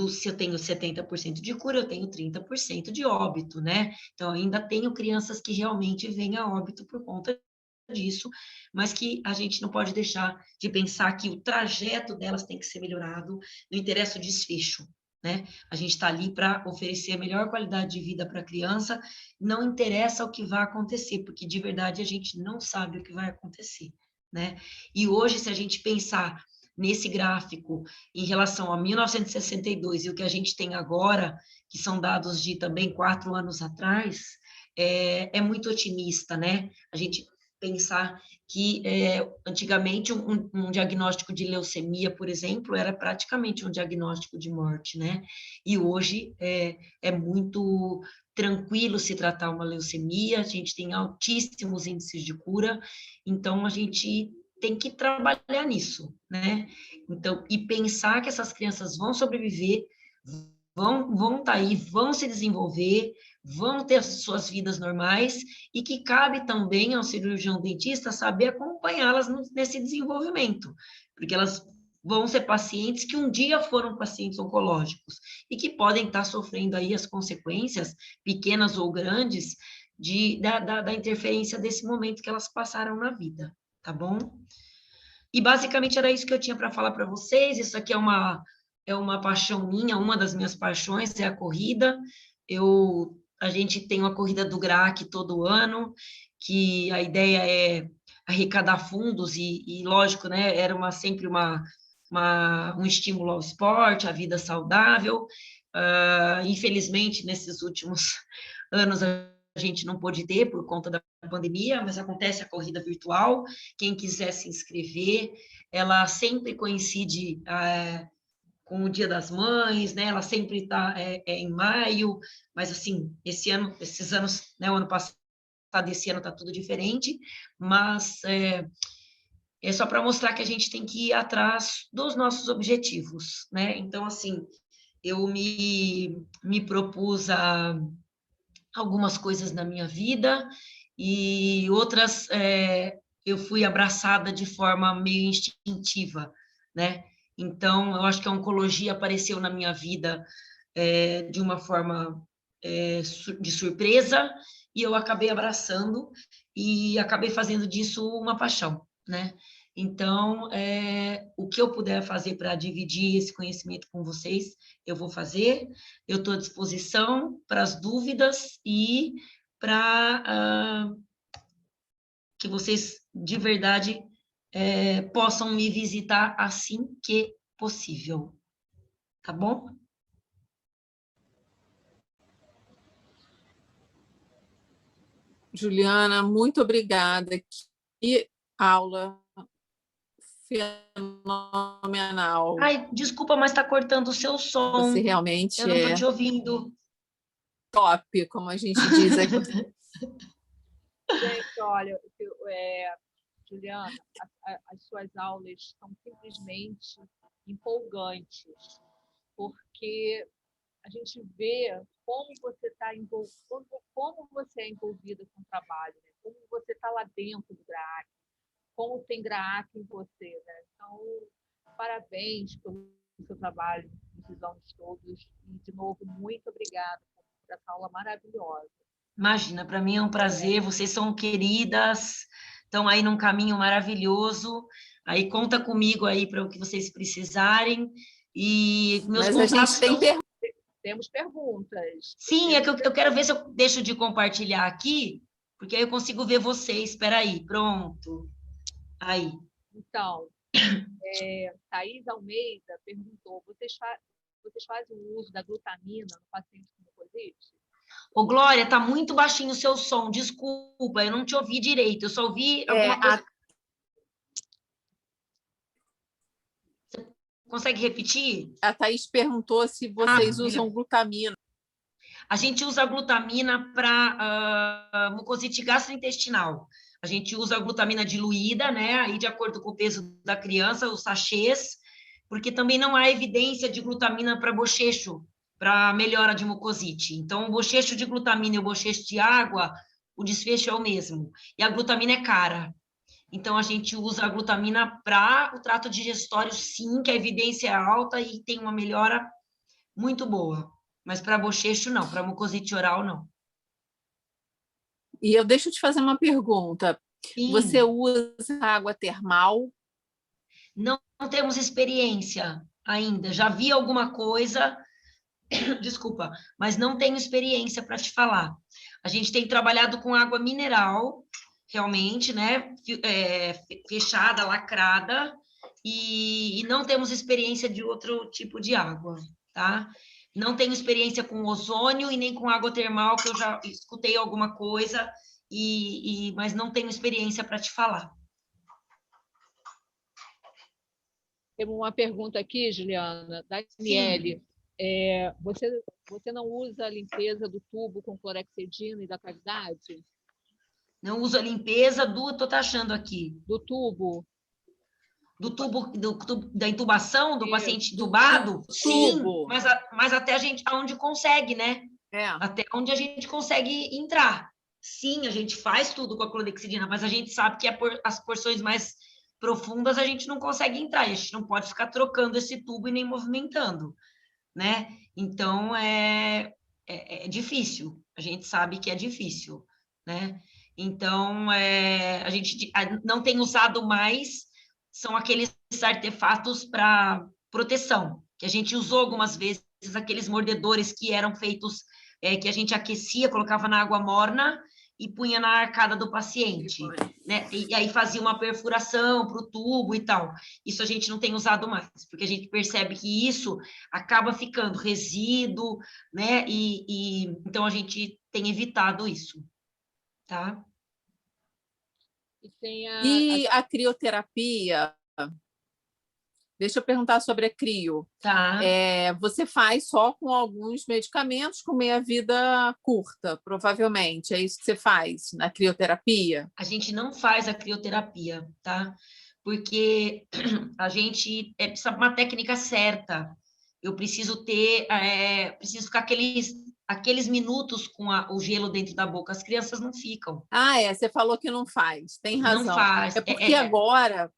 se eu tenho 70% de cura, eu tenho 30% de óbito, né? Então, ainda tenho crianças que realmente vêm a óbito por conta disso, mas que a gente não pode deixar de pensar que o trajeto delas tem que ser melhorado, não interessa o desfecho, né? A gente está ali para oferecer a melhor qualidade de vida para a criança, não interessa o que vai acontecer, porque de verdade a gente não sabe o que vai acontecer, né? E hoje, se a gente pensar nesse gráfico em relação a 1962 e o que a gente tem agora, que são dados de também 4 anos atrás, é muito otimista, né? A gente pensar que antigamente um diagnóstico de leucemia, por exemplo, era praticamente um diagnóstico de morte, né? E hoje é muito tranquilo se tratar uma leucemia, a gente tem altíssimos índices de cura, então a gente tem que trabalhar nisso, né? Então, e pensar que essas crianças vão sobreviver, vão estar aí, vão se desenvolver, vão ter as suas vidas normais, e que cabe também ao cirurgião dentista saber acompanhá-las nesse desenvolvimento, porque elas vão ser pacientes que um dia foram pacientes oncológicos e que podem estar sofrendo aí as consequências, pequenas ou grandes, da interferência desse momento que elas passaram na vida, tá bom? E basicamente era isso que eu tinha para falar para vocês. Isso aqui é uma paixão minha, uma das minhas paixões é a corrida. A gente tem uma corrida do GRAAC todo ano, que a ideia é arrecadar fundos e lógico, né, era sempre um estímulo ao esporte, à vida saudável. Infelizmente, nesses últimos anos, a gente não pôde ter por conta da pandemia, mas acontece a corrida virtual. Quem quiser se inscrever, ela sempre coincide com o Dia das Mães, né? Ela sempre está em maio, mas assim, esses anos, né? O ano passado, esse ano está tudo diferente, mas é só para mostrar que a gente tem que ir atrás dos nossos objetivos, né? Então, assim, eu me propus a algumas coisas na minha vida e outras eu fui abraçada de forma meio instintiva, né? Então, eu acho que a oncologia apareceu na minha vida de uma forma de surpresa e eu acabei abraçando e acabei fazendo disso uma paixão, né? Então, o que eu puder fazer para dividir esse conhecimento com vocês, eu vou fazer. Eu estou à disposição para as dúvidas e para que vocês, de verdade, possam me visitar assim que possível. Tá bom? Juliana, muito obrigada. Que aula fenomenal. Ai, desculpa, mas está cortando o seu som. Você realmente Eu não estou te ouvindo. Top, como a gente diz aqui. Gente, olha, Juliana, as suas aulas são simplesmente empolgantes, porque a gente vê como você está envolvido, como você é envolvida com o trabalho, né? Como você está lá dentro do GRAAC, como tem GRAAC em você, né? Então, parabéns pelo seu trabalho nesses anos todos e, de novo, muito obrigada por essa aula maravilhosa. Imagina, para mim é um prazer, vocês são queridas, estão aí num caminho maravilhoso, aí conta comigo aí para o que vocês precisarem, e meus Mas contatos a gente tem Temos perguntas. Sim, é que eu quero ver se eu deixo de compartilhar aqui, porque aí eu consigo ver vocês. Espera aí, pronto. Aí. Então, Thaís Almeida perguntou, vocês fazem o uso da glutamina no paciente com mucosite? Ô, Glória, tá muito baixinho o seu som, desculpa, eu não te ouvi direito, eu só ouvi alguma coisa. Você consegue repetir? A Thaís perguntou se vocês usam glutamina. A gente usa glutamina para mucosite gastrointestinal. A gente usa a glutamina diluída, né? Aí, de acordo com o peso da criança, os sachês, porque também não há evidência de glutamina para bochecho, para melhora de mucosite. Então, o bochecho de glutamina e o bochecho de água, o desfecho é o mesmo. E a glutamina é cara. Então, a gente usa a glutamina para o trato digestório, sim, que a evidência é alta e tem uma melhora muito boa. Mas para bochecho, não. Para mucosite oral, não. E eu deixo te fazer uma pergunta. Sim. Você usa água termal? Não temos experiência ainda. Já vi alguma coisa, desculpa, mas não tenho experiência para te falar. A gente tem trabalhado com água mineral, realmente, né? Fechada, lacrada, e não temos experiência de outro tipo de água, tá? Não tenho experiência com ozônio e nem com água termal, que eu já escutei alguma coisa, mas não tenho experiência para te falar. Temos uma pergunta aqui, Juliana, da Daniele. Você não usa a limpeza do tubo com clorexidina e da cavidade? Não uso a limpeza tô achando aqui. Do tubo. Da intubação do paciente intubado? Sim, mas até a gente, aonde consegue, né? Até onde a gente consegue entrar. Sim, a gente faz tudo com a clorexidina, mas a gente sabe que as porções mais profundas a gente não consegue entrar, a gente não pode ficar trocando esse tubo e nem movimentando, né? Então, é difícil, a gente sabe que é difícil, né? Então, a gente não tem usado mais, são aqueles artefatos para proteção, que a gente usou algumas vezes, aqueles mordedores que eram feitos, que a gente aquecia, colocava na água morna e punha na arcada do paciente, né? E aí fazia uma perfuração para o tubo e tal. Isso a gente não tem usado mais, porque a gente percebe que isso acaba ficando resíduo, né? Então a gente tem evitado isso, tá? E a crioterapia? Deixa eu perguntar sobre a crio. Tá. Você faz só com alguns medicamentos com meia-vida curta, provavelmente. É isso que você faz na crioterapia? A gente não faz a crioterapia, tá? Porque a gente precisa de uma técnica certa. Eu preciso preciso ficar aqueles minutos com o gelo dentro da boca. As crianças não ficam. Você falou que não faz. Tem razão. Não faz. É porque agora...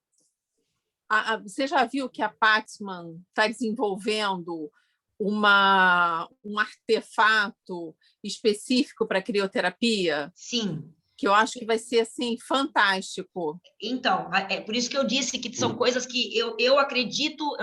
Você já viu que a Paxman está desenvolvendo um artefato específico para crioterapia? Sim. Que eu acho que vai ser assim fantástico. Então, é por isso que eu disse que são coisas que eu acredito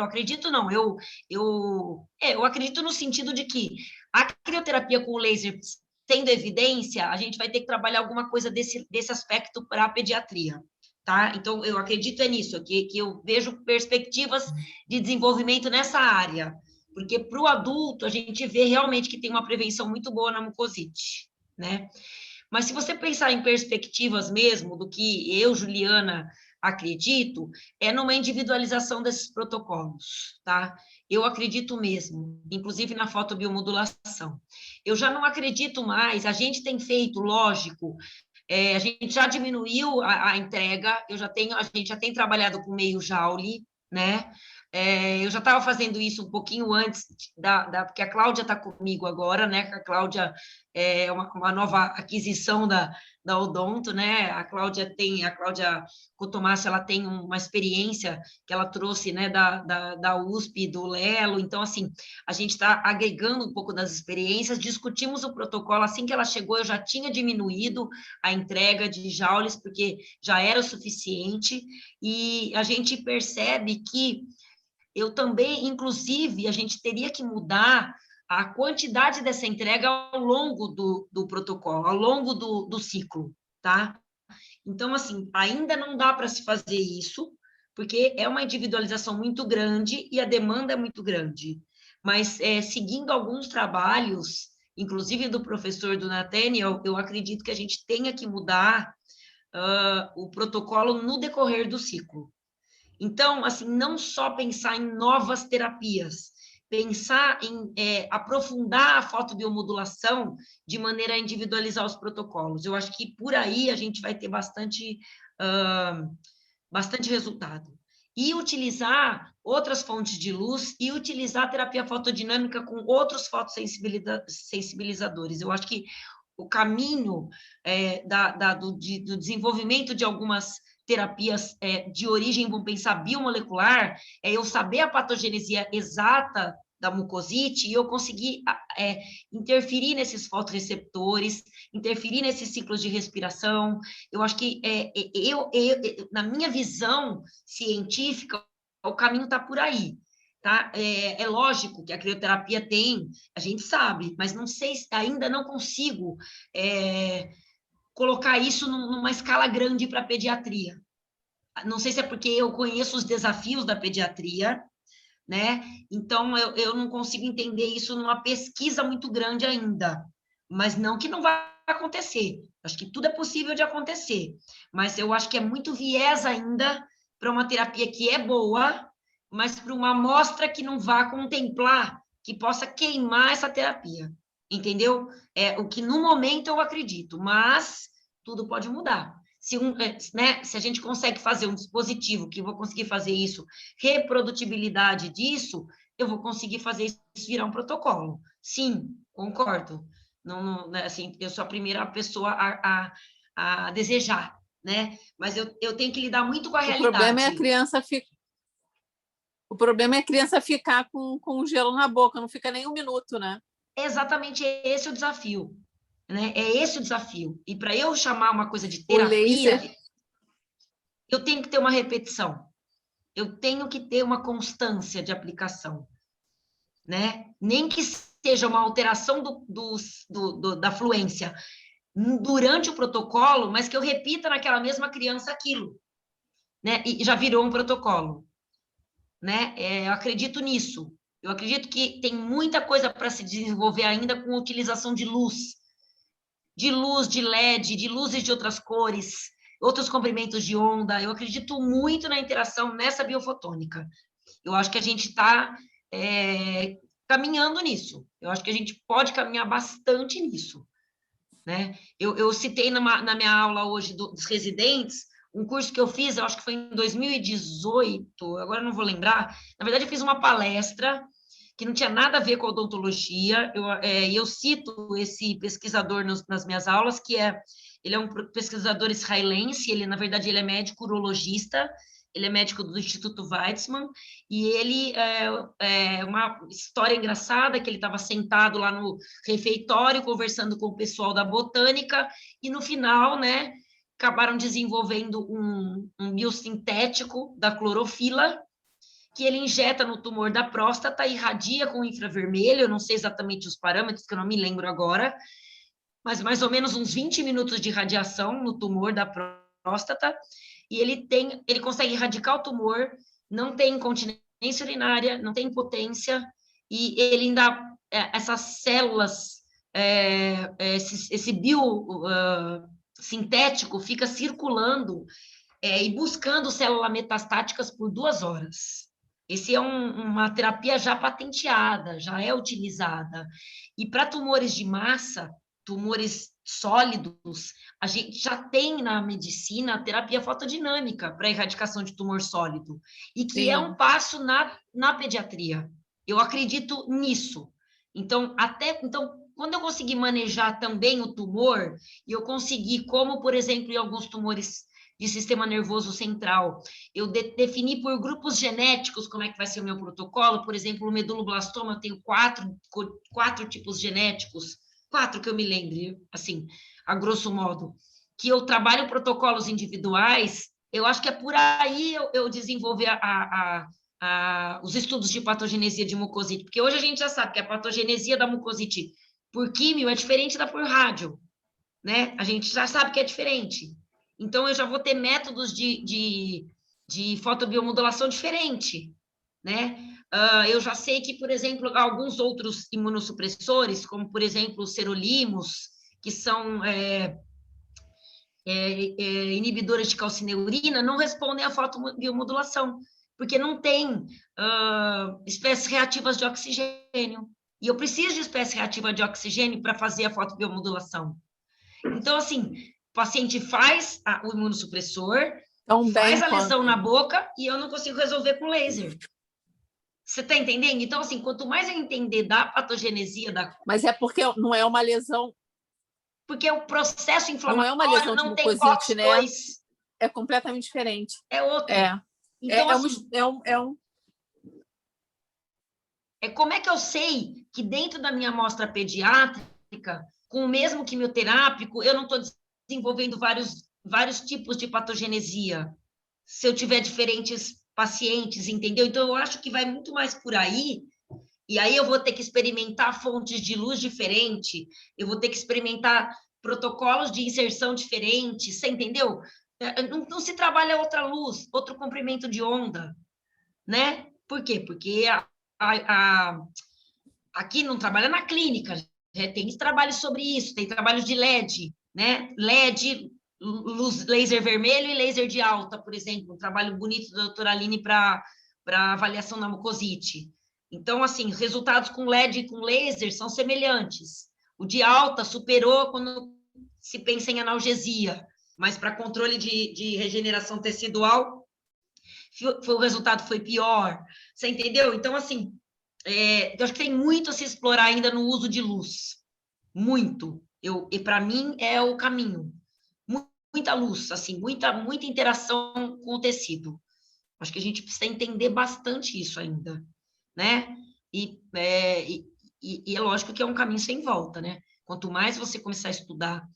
no sentido de que a crioterapia com laser tendo evidência, a gente vai ter que trabalhar alguma coisa desse aspecto para a pediatria. Tá? Então, eu acredito nisso, que eu vejo perspectivas de desenvolvimento nessa área, porque para o adulto a gente vê realmente que tem uma prevenção muito boa na mucosite, né? Mas se você pensar em perspectivas mesmo do que eu, Juliana, acredito, é numa individualização desses protocolos, tá? Eu acredito mesmo, inclusive na fotobiomodulação. Eu já não acredito mais, a gente tem feito, lógico, a gente já diminuiu a entrega, a gente já tem trabalhado com meio Joule, né? Eu já estava fazendo isso um pouquinho antes, porque a Cláudia está comigo agora, né? A Cláudia é uma nova aquisição da Odonto, né? A Cláudia Cotomassi, ela tem uma experiência que ela trouxe, né, da USP, do Lelo, então, assim, a gente está agregando um pouco das experiências, discutimos o protocolo, assim que ela chegou, eu já tinha diminuído a entrega de joules, porque já era o suficiente, e a gente percebe que eu também, inclusive, a gente teria que mudar a quantidade dessa entrega ao longo do protocolo, ao longo do ciclo, tá? Então, assim, ainda não dá para se fazer isso, porque é uma individualização muito grande e a demanda é muito grande. Mas, seguindo alguns trabalhos, inclusive do professor do Nathaniel, eu acredito que a gente tenha que mudar o protocolo no decorrer do ciclo. Então, assim, não só pensar em novas terapias, pensar em aprofundar a fotobiomodulação de maneira a individualizar os protocolos. Eu acho que por aí a gente vai ter bastante resultado. E utilizar outras fontes de luz e utilizar a terapia fotodinâmica com outros fotossensibilizadores. Eu acho que o caminho do desenvolvimento de algumas terapias de origem, vamos pensar, biomolecular, é eu saber a patogênese exata da mucosite e eu conseguir interferir nesses fotorreceptores, interferir nesses ciclos de respiração. Eu acho que, na minha visão científica, o caminho está por aí. Tá? É lógico que a crioterapia tem, a gente sabe, mas não sei, ainda não consigo colocar isso numa escala grande para a pediatria. Não sei se é porque eu conheço os desafios da pediatria, né? Então, eu não consigo entender isso numa pesquisa muito grande ainda, mas não que não vai acontecer. Acho que tudo é possível de acontecer, mas eu acho que é muito viés ainda para uma terapia que é boa, mas para uma amostra que não vá contemplar, que possa queimar essa terapia, entendeu? É o que no momento eu acredito, mas tudo pode mudar. Se a gente consegue fazer um dispositivo que eu vou conseguir fazer isso, reprodutibilidade disso, eu vou conseguir fazer isso virar um protocolo. Sim, concordo. Não, né, assim, eu sou a primeira pessoa a desejar, né? Mas eu tenho que lidar muito com a realidade. O problema é a criança ficar com gelo na boca, não fica nem um minuto, né? Exatamente esse é o desafio. Né? É esse o desafio. E para eu chamar uma coisa de terapia, eu tenho que ter uma repetição. Eu tenho que ter uma constância de aplicação. Né? Nem que seja uma alteração da fluência durante o protocolo, mas que eu repita naquela mesma criança aquilo. Né? E já virou um protocolo. Né? Eu acredito nisso. Eu acredito que tem muita coisa para se desenvolver ainda com a utilização de luz, de LED, de luzes de outras cores, outros comprimentos de onda. Eu acredito muito na interação nessa biofotônica. Eu acho que a gente está caminhando nisso. Eu acho que a gente pode caminhar bastante nisso. Né? Eu citei na minha aula hoje dos residentes, um curso que eu fiz, eu acho que foi em 2018, agora não vou lembrar. Na verdade, eu fiz uma palestra que não tinha nada a ver com a odontologia. Eu cito esse pesquisador nas minhas aulas, ele é um pesquisador israelense, na verdade, ele é médico urologista, ele é médico do Instituto Weizmann, e ele uma história engraçada, que ele estava sentado lá no refeitório, conversando com o pessoal da botânica, e no final, né, acabaram desenvolvendo um biosintético da clorofila, que ele injeta no tumor da próstata, irradia com infravermelho, eu não sei exatamente os parâmetros, que eu não me lembro agora, mas mais ou menos uns 20 minutos de radiação no tumor da próstata, e ele consegue erradicar o tumor, não tem incontinência urinária, não tem impotência, e ele ainda, essas células, esse sintético fica circulando e buscando células metastáticas por 2 horas. Esse é uma terapia já patenteada, já é utilizada. E para tumores de massa, tumores sólidos, a gente já tem na medicina a terapia fotodinâmica para erradicação de tumor sólido, e que é um passo na pediatria. Eu acredito nisso. Então, quando eu conseguir manejar também o tumor, e eu conseguir, como, por exemplo, em alguns tumores de sistema nervoso central, eu defini por grupos genéticos como é que vai ser o meu protocolo. Por exemplo, o meduloblastoma, eu tenho 4 tipos genéticos, 4 que eu me lembre, assim, a grosso modo, que eu trabalho protocolos individuais. Eu acho que é por aí eu desenvolver a os estudos de patogenesia de mucosite, porque hoje a gente já sabe que a patogenesia da mucosite por químio é diferente da por rádio, né? A gente já sabe que é diferente. Então, eu já vou ter métodos de fotobiomodulação diferente, né? Eu já sei que, por exemplo, alguns outros imunossupressores, como, por exemplo, os serolimos, que são inibidores de calcineurina, não respondem à fotobiomodulação, porque não tem espécies reativas de oxigênio. E eu preciso de espécie reativa de oxigênio para fazer a fotobiomodulação. Então, assim, o paciente faz o imunossupressor, faz a lesão na boca e eu não consigo resolver com laser. Você está entendendo? Então, assim, quanto mais eu entender da patogenesia da... Mas é porque não é uma lesão... Porque o processo inflamatório não é uma lesão não de tem mucosite, né? COX-2. É completamente diferente. É outro. Então, como é que eu sei que dentro da minha amostra pediátrica, com o mesmo quimioterápico, eu não estou desenvolvendo vários tipos de patogenesia, se eu tiver diferentes pacientes, entendeu? Então, eu acho que vai muito mais por aí, e aí eu vou ter que experimentar fontes de luz diferente, eu vou ter que experimentar protocolos de inserção diferentes, você entendeu? Não se trabalha outra luz, outro comprimento de onda, né? Por quê? Porque aqui não trabalha na clínica, tem trabalhos sobre isso, tem trabalhos de LED, né? LED, luz, laser vermelho e laser de alta, por exemplo, um trabalho bonito da doutora Aline para avaliação da mucosite. Então, assim, resultados com LED e com laser são semelhantes. O de alta superou quando se pensa em analgesia, mas para controle de regeneração tecidual, o resultado foi pior. Você entendeu? Então, assim, eu acho que tem muito a se explorar ainda no uso de luz. Muito. E para mim é o caminho. Muita luz, assim, muita interação com o tecido. Acho que a gente precisa entender bastante isso ainda, né? E é lógico que é um caminho sem volta, né? Quanto mais você começar a estudar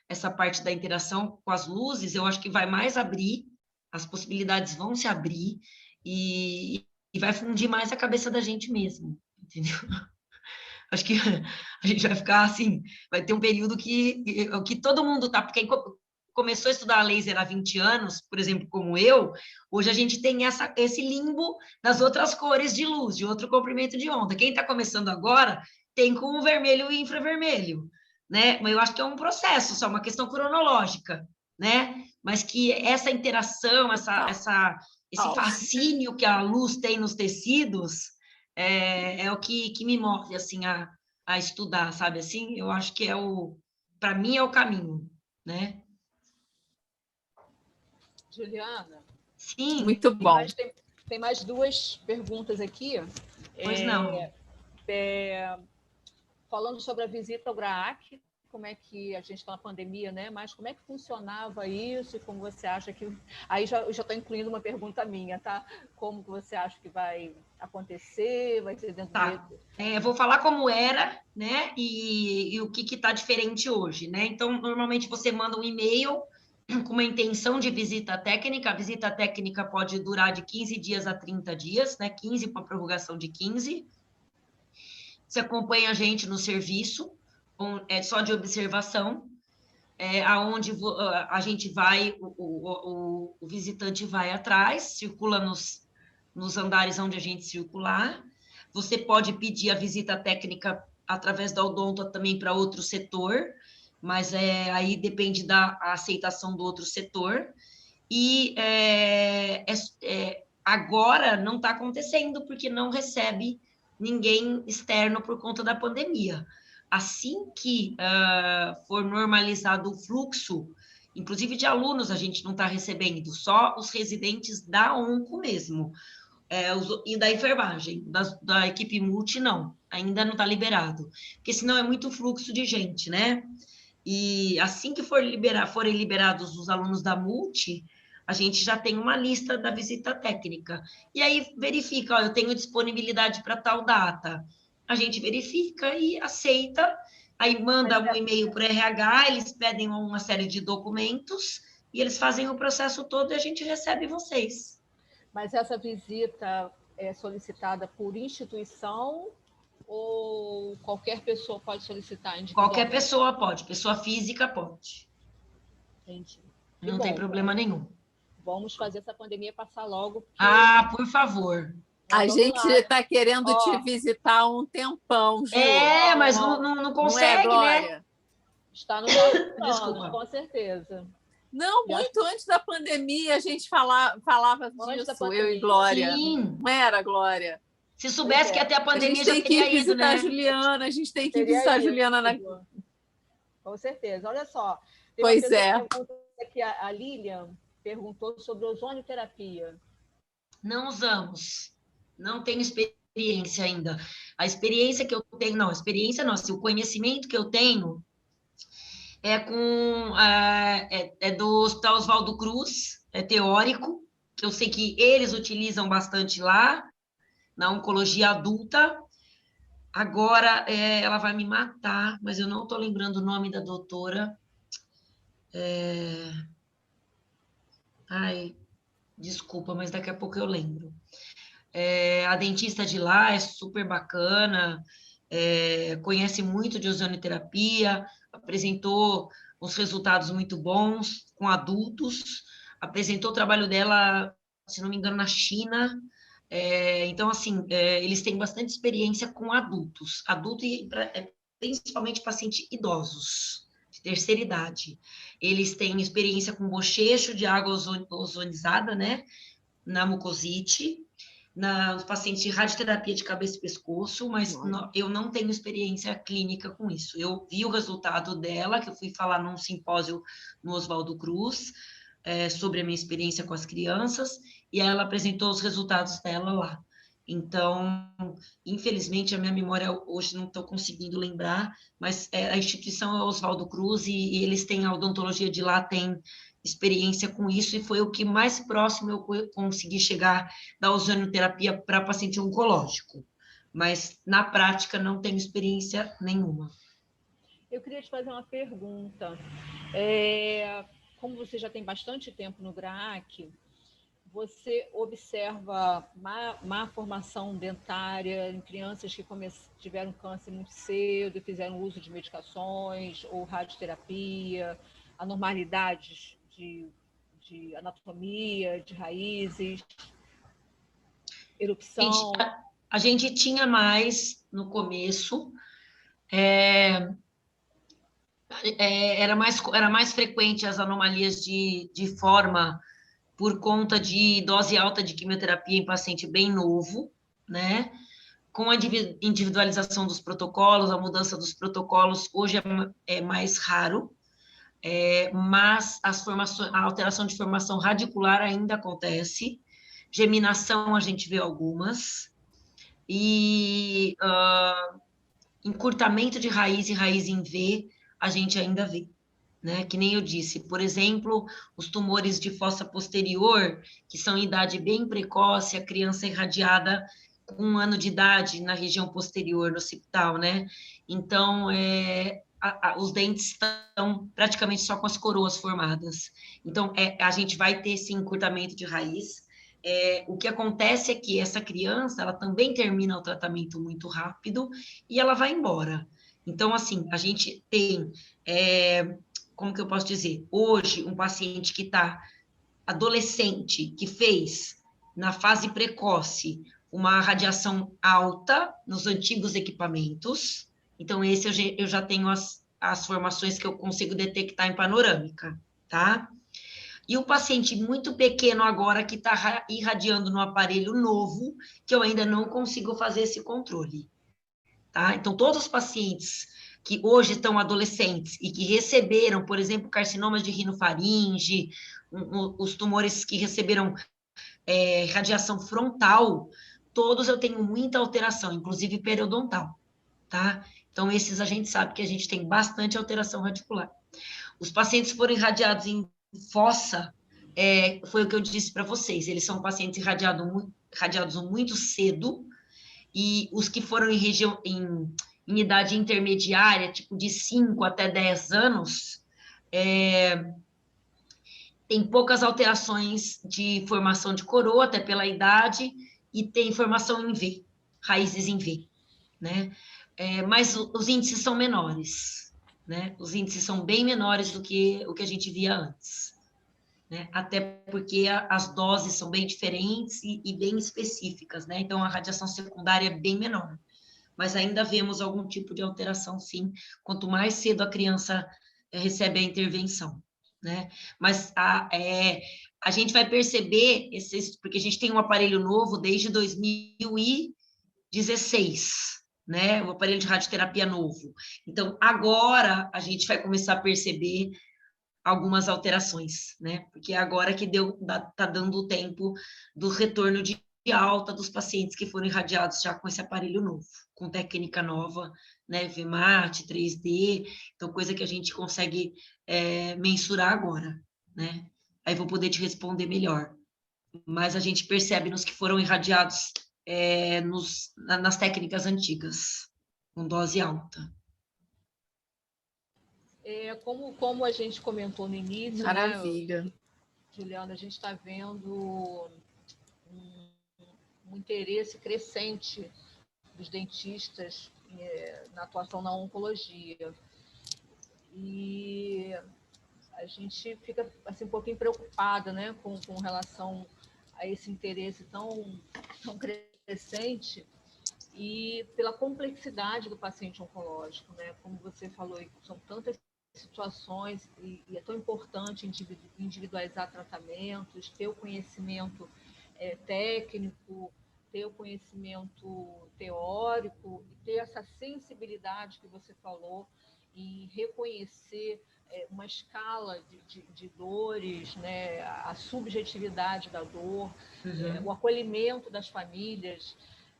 essa parte da interação com as luzes, eu acho que vai mais abrir, as possibilidades vão se abrir e vai fundir mais a cabeça da gente mesmo, entendeu? Acho que a gente vai ficar assim, vai ter um período que todo mundo tá, porque começou a estudar laser há 20 anos, por exemplo, como eu, hoje a gente tem esse limbo das outras cores de luz, de outro comprimento de onda. Quem está começando agora tem com o vermelho e infravermelho, né? Mas eu acho que é um processo, só uma questão cronológica, né? Mas que essa interação, esse fascínio que a luz tem nos tecidos é o que me move, assim, a estudar, sabe assim? Eu acho que para mim é o caminho, né? Juliana? Sim. Muito bom. Tem mais duas perguntas aqui. Pois não. Falando sobre a visita ao GRAAC, como é que a gente está na pandemia, né? Mas como é que funcionava isso e como você acha que... Aí já estou incluindo uma pergunta minha, tá? Como que você acha que vai acontecer? Vai ser dentro do... Eu vou falar como era, né? E o que está diferente hoje, né? Então, normalmente você manda um e-mail com uma intenção de visita técnica. A visita técnica pode durar de 15 dias a 30 dias, né? 15 com a prorrogação de 15. Você acompanha a gente no serviço, só de observação, aonde a gente vai, o visitante vai atrás, circula nos andares onde a gente circular. Você pode pedir a visita técnica através da odonto também para outro setor, mas aí depende da aceitação do outro setor. E agora não está acontecendo, porque não recebe ninguém externo por conta da pandemia. Assim que for normalizado o fluxo, inclusive de alunos a gente não está recebendo, só os residentes da ONCO mesmo, e da enfermagem, da equipe multi não, ainda não está liberado, porque senão é muito fluxo de gente, né? E assim que forem liberados os alunos da multi, a gente já tem uma lista da visita técnica. E aí verifica, eu tenho disponibilidade para tal data. A gente verifica e aceita, aí manda um e-mail para o RH, eles pedem uma série de documentos e eles fazem o processo todo e a gente recebe vocês. Mas essa visita é solicitada por instituição ou qualquer pessoa pode solicitar individualmente? Qualquer pessoa pode, pessoa física pode. Entendi. Não tem problema nenhum. Vamos fazer essa pandemia passar logo. Ah, por favor. A gente está querendo te Ó. visitar há um tempão, Ju. Mas não Não é, consegue, né? Glória? Está nos nossos planos, Desculpa. com certeza. Não, muito antes da pandemia a gente falava Antes da disso, eu pandemia. e Glória. Sim. Não era, Glória? Se soubesse que até a A pandemia gente já tem que teria ir ido, visitar né? a Juliana, a gente tem que Teria visitar a ido. Juliana na... Com certeza. Olha só, tem Pois uma pessoa é. que pergunta aqui, a Lilian perguntou sobre ozonioterapia. Não usamos. Não tenho experiência ainda. A experiência que eu tenho, não, a experiência não, assim, o conhecimento que eu tenho é do Hospital Oswaldo Cruz, é teórico, que eu sei que eles utilizam bastante lá, na oncologia adulta. Agora, ela vai me matar, mas eu não estou lembrando o nome da doutora. Ai, desculpa, mas daqui a pouco eu lembro. A dentista de lá é super bacana, conhece muito de ozonioterapia, apresentou uns resultados muito bons com adultos, apresentou o trabalho dela, se não me engano, na China. Então, assim, eles têm bastante experiência com adultos, principalmente pacientes idosos, de terceira idade. Eles têm experiência com bochecho de água ozonizada, né, na mucosite, nos pacientes de radioterapia de cabeça e pescoço, mas eu não tenho experiência clínica com isso. Eu vi o resultado dela, que eu fui falar num simpósio no Oswaldo Cruz, sobre a minha experiência com as crianças, e ela apresentou os resultados dela lá. Então, infelizmente, a minha memória hoje não estou conseguindo lembrar, mas a instituição é Oswaldo Cruz e eles têm, a odontologia de lá tem experiência com isso, e foi o que mais próximo eu consegui chegar da ozonioterapia para paciente oncológico. Mas, na prática, não tenho experiência nenhuma. Eu queria te fazer uma pergunta. Como você já tem bastante tempo no GRAAC, você observa má formação dentária em crianças que tiveram câncer muito cedo e fizeram uso de medicações ou radioterapia, anormalidades de anatomia, de raízes, erupção? A gente tinha mais no começo, era mais frequente as anomalias de forma por conta de dose alta de quimioterapia em paciente bem novo, né? Com a individualização dos protocolos, a mudança dos protocolos, hoje é mais raro, mas a alteração de formação radicular ainda acontece, geminação a gente vê algumas, e encurtamento de raiz e raiz em V a gente ainda vê. Né? Que nem eu disse, por exemplo, os tumores de fossa posterior, que são em idade bem precoce, a criança é irradiada com 1 ano de idade na região posterior, no occipital, né? Então, os dentes estão praticamente só com as coroas formadas. Então, a gente vai ter esse encurtamento de raiz. O que acontece é que essa criança, ela também termina o tratamento muito rápido e ela vai embora. Então, assim, a gente tem... como que eu posso dizer? Hoje, um paciente que está adolescente, que fez, na fase precoce, uma radiação alta nos antigos equipamentos, então esse eu já tenho as formações que eu consigo detectar em panorâmica, tá? E o paciente muito pequeno agora, que está irradiando no aparelho novo, que eu ainda não consigo fazer esse controle, tá? Então, todos os pacientes que hoje estão adolescentes e que receberam, por exemplo, carcinomas de rinofaringe, os tumores que receberam radiação frontal, todos eu tenho muita alteração, inclusive periodontal, tá? Então, esses a gente sabe que a gente tem bastante alteração radicular. Os pacientes que foram irradiados em fossa, foi o que eu disse para vocês, eles são pacientes irradiados muito cedo, e os que foram em idade intermediária, tipo de 5 até 10 anos, tem poucas alterações de formação de coroa, até pela idade, e tem formação em V, raízes em V, né? Mas os índices são menores, né? Os índices são bem menores do que o que a gente via antes, né? Até porque as doses são bem diferentes e bem específicas, né? Então, a radiação secundária é bem menor. Mas ainda vemos algum tipo de alteração, sim, quanto mais cedo a criança recebe a intervenção, né? Mas a gente vai perceber, porque a gente tem um aparelho novo desde 2016, né? O aparelho de radioterapia novo. Então, agora a gente vai começar a perceber algumas alterações, né? Porque é agora que tá dando o tempo do retorno de alta dos pacientes que foram irradiados já com esse aparelho novo, com técnica nova, né? VMAT, 3D, então coisa que a gente consegue mensurar agora, né? Aí vou poder te responder melhor. Mas a gente percebe nos que foram irradiados nas técnicas antigas, com dose alta. Como a gente comentou no início, Maravilha. né, Juliana, a gente está vendo um interesse crescente dos dentistas na atuação na oncologia. E a gente fica assim, um pouquinho preocupada, né, com relação a esse interesse tão crescente e pela complexidade do paciente oncológico, né? Como você falou, são tantas situações e é tão importante individualizar tratamentos, ter o conhecimento técnico, ter o conhecimento teórico e ter essa sensibilidade que você falou em reconhecer uma escala de dores, né? A subjetividade da dor, o acolhimento das famílias.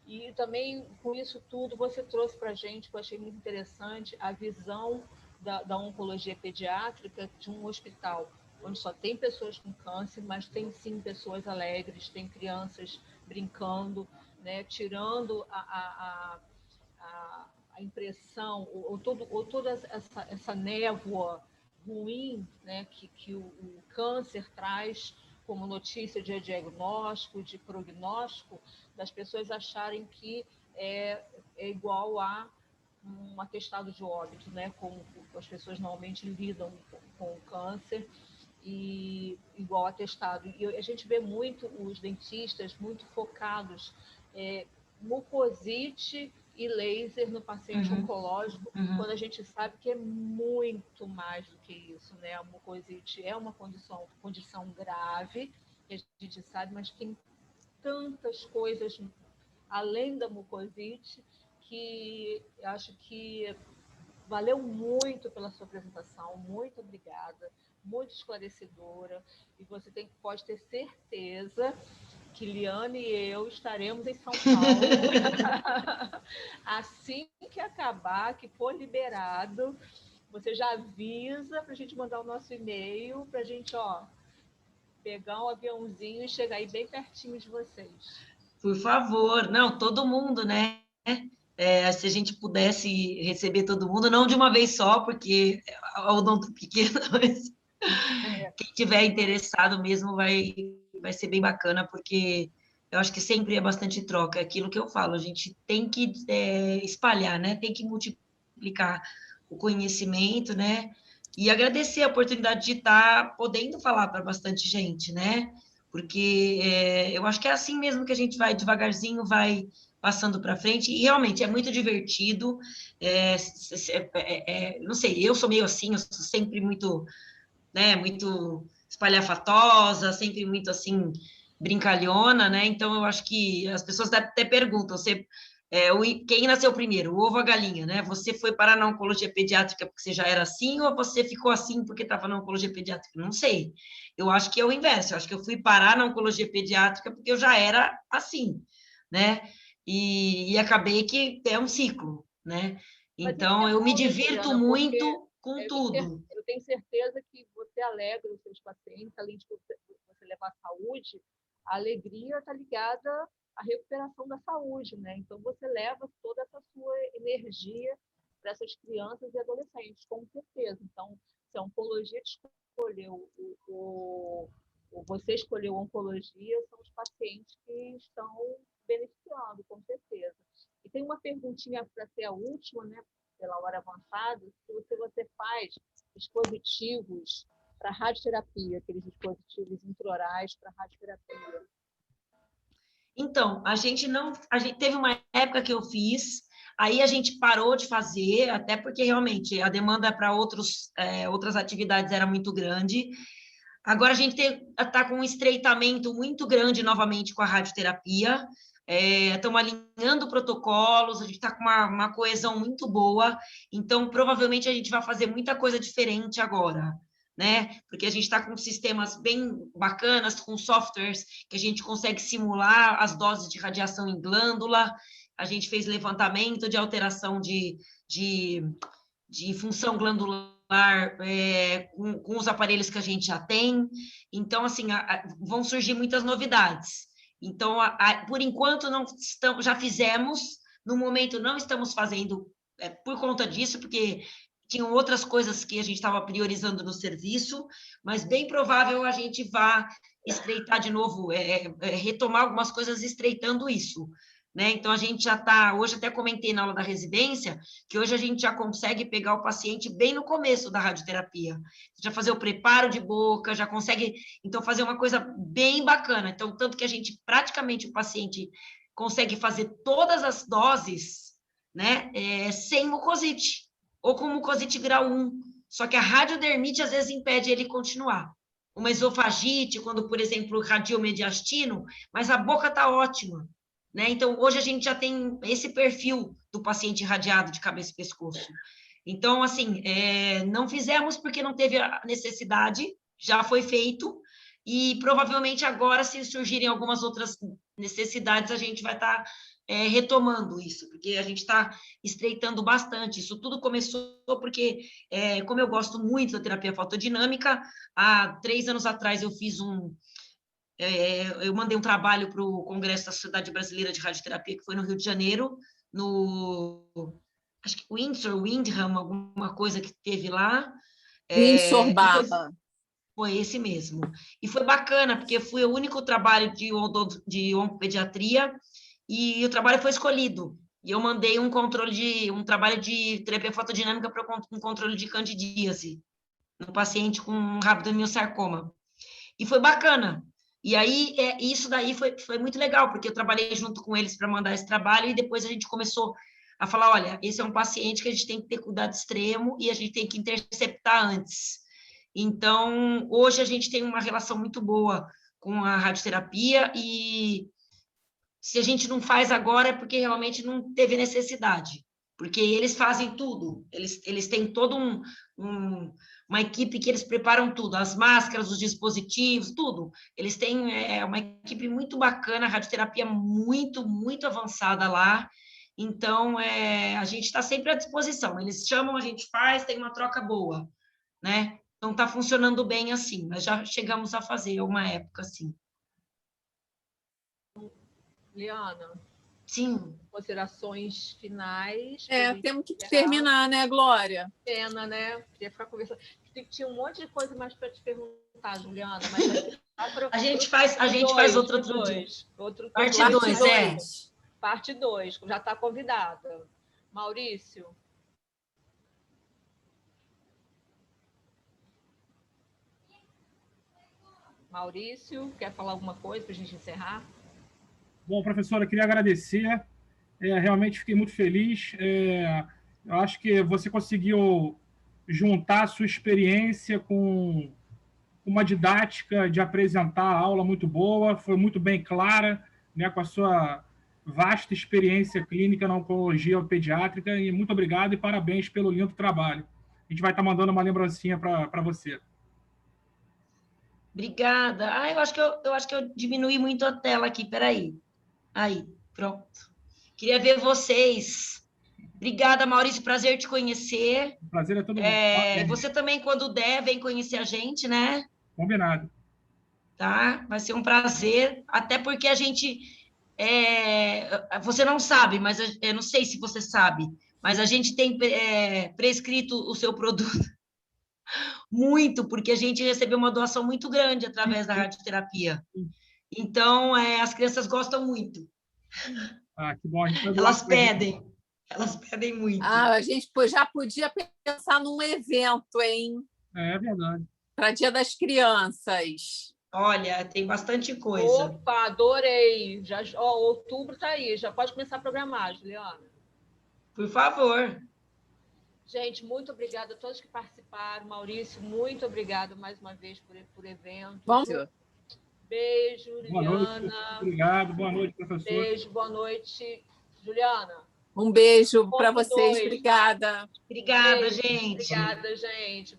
E também, com isso tudo, você trouxe para a gente, que eu achei muito interessante, a visão da oncologia pediátrica de um hospital, onde só tem pessoas com câncer, mas tem sim pessoas alegres, tem crianças brincando, né, tirando a impressão, ou toda essa névoa ruim, né, que o câncer traz como notícia de diagnóstico, de prognóstico, das pessoas acharem que é igual a um atestado de óbito, né? Como as pessoas normalmente lidam com o câncer, e igual atestado. E a gente vê muito os dentistas muito focados mucosite e laser no paciente oncológico, quando a gente sabe que é muito mais do que isso, né? A mucosite é uma condição grave, que a gente sabe, mas tem tantas coisas além da mucosite que eu acho que valeu muito pela sua apresentação, muito obrigada, muito esclarecedora, e você pode ter certeza que Liane e eu estaremos em São Paulo assim que acabar, que for liberado, você já avisa para a gente mandar o nosso e-mail, para a gente pegar um aviãozinho e chegar aí bem pertinho de vocês. Por favor, não, todo mundo, né? Se a gente pudesse receber todo mundo, não de uma vez só, porque é o odonto pequeno, mas quem tiver interessado mesmo vai ser bem bacana, porque eu acho que sempre é bastante troca. É aquilo que eu falo, a gente tem que espalhar, né? Tem que multiplicar o conhecimento, né? E agradecer a oportunidade de estar podendo falar para bastante gente, né? Porque eu acho que é assim mesmo que a gente vai devagarzinho, vai passando para frente, e realmente é muito divertido. Não sei, eu sou meio assim, eu sou sempre muito, né, muito espalhafatosa, sempre muito assim brincalhona, né? Então eu acho que as pessoas até perguntam, quem nasceu primeiro, o ovo ou a galinha, né? Você foi parar na oncologia pediátrica porque você já era assim ou você ficou assim porque estava na oncologia pediátrica? Não sei. Eu acho que é o inverso. Eu acho que eu fui parar na oncologia pediátrica porque eu já era assim, né? E acabei que é um ciclo, né? Mas isso Então é eu me bom, né, divirto Juliana? Porque muito com tudo. eu tenho certeza que você alegra os seus pacientes, além de você levar saúde, a alegria está ligada à recuperação da saúde, né? Então você leva toda essa sua energia para essas crianças e adolescentes, com certeza. Então, se a oncologia te escolheu, você escolheu a oncologia, são os pacientes que estão beneficiando, com certeza. E tem uma perguntinha para ser a última, né, pela hora avançada, se você faz dispositivos para radioterapia, aqueles dispositivos intraorais para radioterapia. Então, a gente teve uma época que eu fiz, aí a gente parou de fazer, até porque realmente a demanda para outras atividades era muito grande. Agora a gente está com um estreitamento muito grande novamente com a radioterapia. Estamos alinhando protocolos, a gente está com uma coesão muito boa, então provavelmente a gente vai fazer muita coisa diferente agora, né? Porque a gente está com sistemas bem bacanas, com softwares que a gente consegue simular as doses de radiação em glândula, a gente fez levantamento de alteração de função glandular com os aparelhos que a gente já tem. Então, assim, vão surgir muitas novidades. Então, por enquanto, não estamos, já fizemos, no momento não estamos fazendo por conta disso, porque tinham outras coisas que a gente estava priorizando no serviço, mas bem provável a gente vá estreitar de novo, retomar algumas coisas estreitando isso. Né? Então, a gente já está, hoje até comentei na aula da residência, que hoje a gente já consegue pegar o paciente bem no começo da radioterapia, já fazer o preparo de boca, já consegue, então, fazer uma coisa bem bacana. Então, tanto que a gente, praticamente, o paciente consegue fazer todas as doses, né, sem mucosite, ou com mucosite grau 1, só que a radiodermite, às vezes, impede ele continuar. Uma esofagite, quando, por exemplo, radiomediastino, mas a boca está ótima. Né? Então, hoje a gente já tem esse perfil do paciente irradiado de cabeça e pescoço. Então, assim, não fizemos porque não teve a necessidade, já foi feito, e provavelmente agora, se surgirem algumas outras necessidades, a gente vai estar retomando isso, porque a gente está estreitando bastante. Isso tudo começou porque, como eu gosto muito da terapia fotodinâmica, há 3 anos atrás eu fiz eu mandei um trabalho para o Congresso da Sociedade Brasileira de Radioterapia, que foi no Rio de Janeiro, acho que Windsor, Windham, alguma coisa que teve lá. Windsor Barra. Foi esse mesmo. E foi bacana, porque foi o único trabalho de oncopediatria e o trabalho foi escolhido. E eu mandei um trabalho de terapia fotodinâmica para um controle de candidíase no paciente com rabdomiossarcoma. E foi bacana. E aí, isso daí foi muito legal, porque eu trabalhei junto com eles para mandar esse trabalho, e depois a gente começou a falar, olha, esse é um paciente que a gente tem que ter cuidado extremo e a gente tem que interceptar antes. Então, hoje a gente tem uma relação muito boa com a radioterapia, e se a gente não faz agora é porque realmente não teve necessidade, porque eles fazem tudo, eles têm todo uma equipe que eles preparam tudo, as máscaras, os dispositivos, tudo. Eles têm uma equipe muito bacana, a radioterapia muito, muito avançada lá. Então, a gente está sempre à disposição. Eles chamam, a gente faz, tem uma troca boa, né? Então, está funcionando bem assim. Nós já chegamos a fazer uma época assim. Liana, Sim. considerações finais. Temos que terminar, né, Glória? Pena, né? Queria ficar conversando. Tinha um monte de coisa mais para te perguntar, Juliana, mas a gente faz outro dia. Parte 2, Parte 2, já está convidada. Maurício. Maurício, quer falar alguma coisa para a gente encerrar? Bom, professora, eu queria agradecer. Realmente fiquei muito feliz. Eu acho que você conseguiu juntar a sua experiência com uma didática de apresentar a aula muito boa, foi muito bem clara, né, com a sua vasta experiência clínica na oncologia pediátrica, e muito obrigado e parabéns pelo lindo trabalho. A gente vai estar mandando uma lembrancinha para você. Obrigada. Eu acho que eu diminui muito a tela aqui, peraí. Aí, pronto. Queria ver vocês. Obrigada, Maurício, prazer te conhecer. O prazer é todo mundo. Você também, quando der, vem conhecer a gente, né? Combinado. Tá? Vai ser um prazer, até porque a gente... você não sabe, mas eu não sei se você sabe, mas a gente tem prescrito o seu produto muito, porque a gente recebeu uma doação muito grande através da radioterapia. Então, as crianças gostam muito. Ah, que bom. A gente vai Elas doar. pedem muito. Ah, a gente já podia pensar num evento, hein? É verdade. Para Dia das Crianças. Olha, tem bastante coisa. Opa, adorei. Já, ó, outubro está aí, já pode começar a programar, Juliana. Por favor. Gente, muito obrigada a todos que participaram. Maurício, muito obrigada mais uma vez por evento. Vamos. Beijo, Boa noite. Juliana. Obrigado. Boa noite, professor. Beijo, boa noite, Juliana. Um beijo para Ponto vocês. dois. Obrigada. Obrigada, Beijo. gente. Obrigada, gente.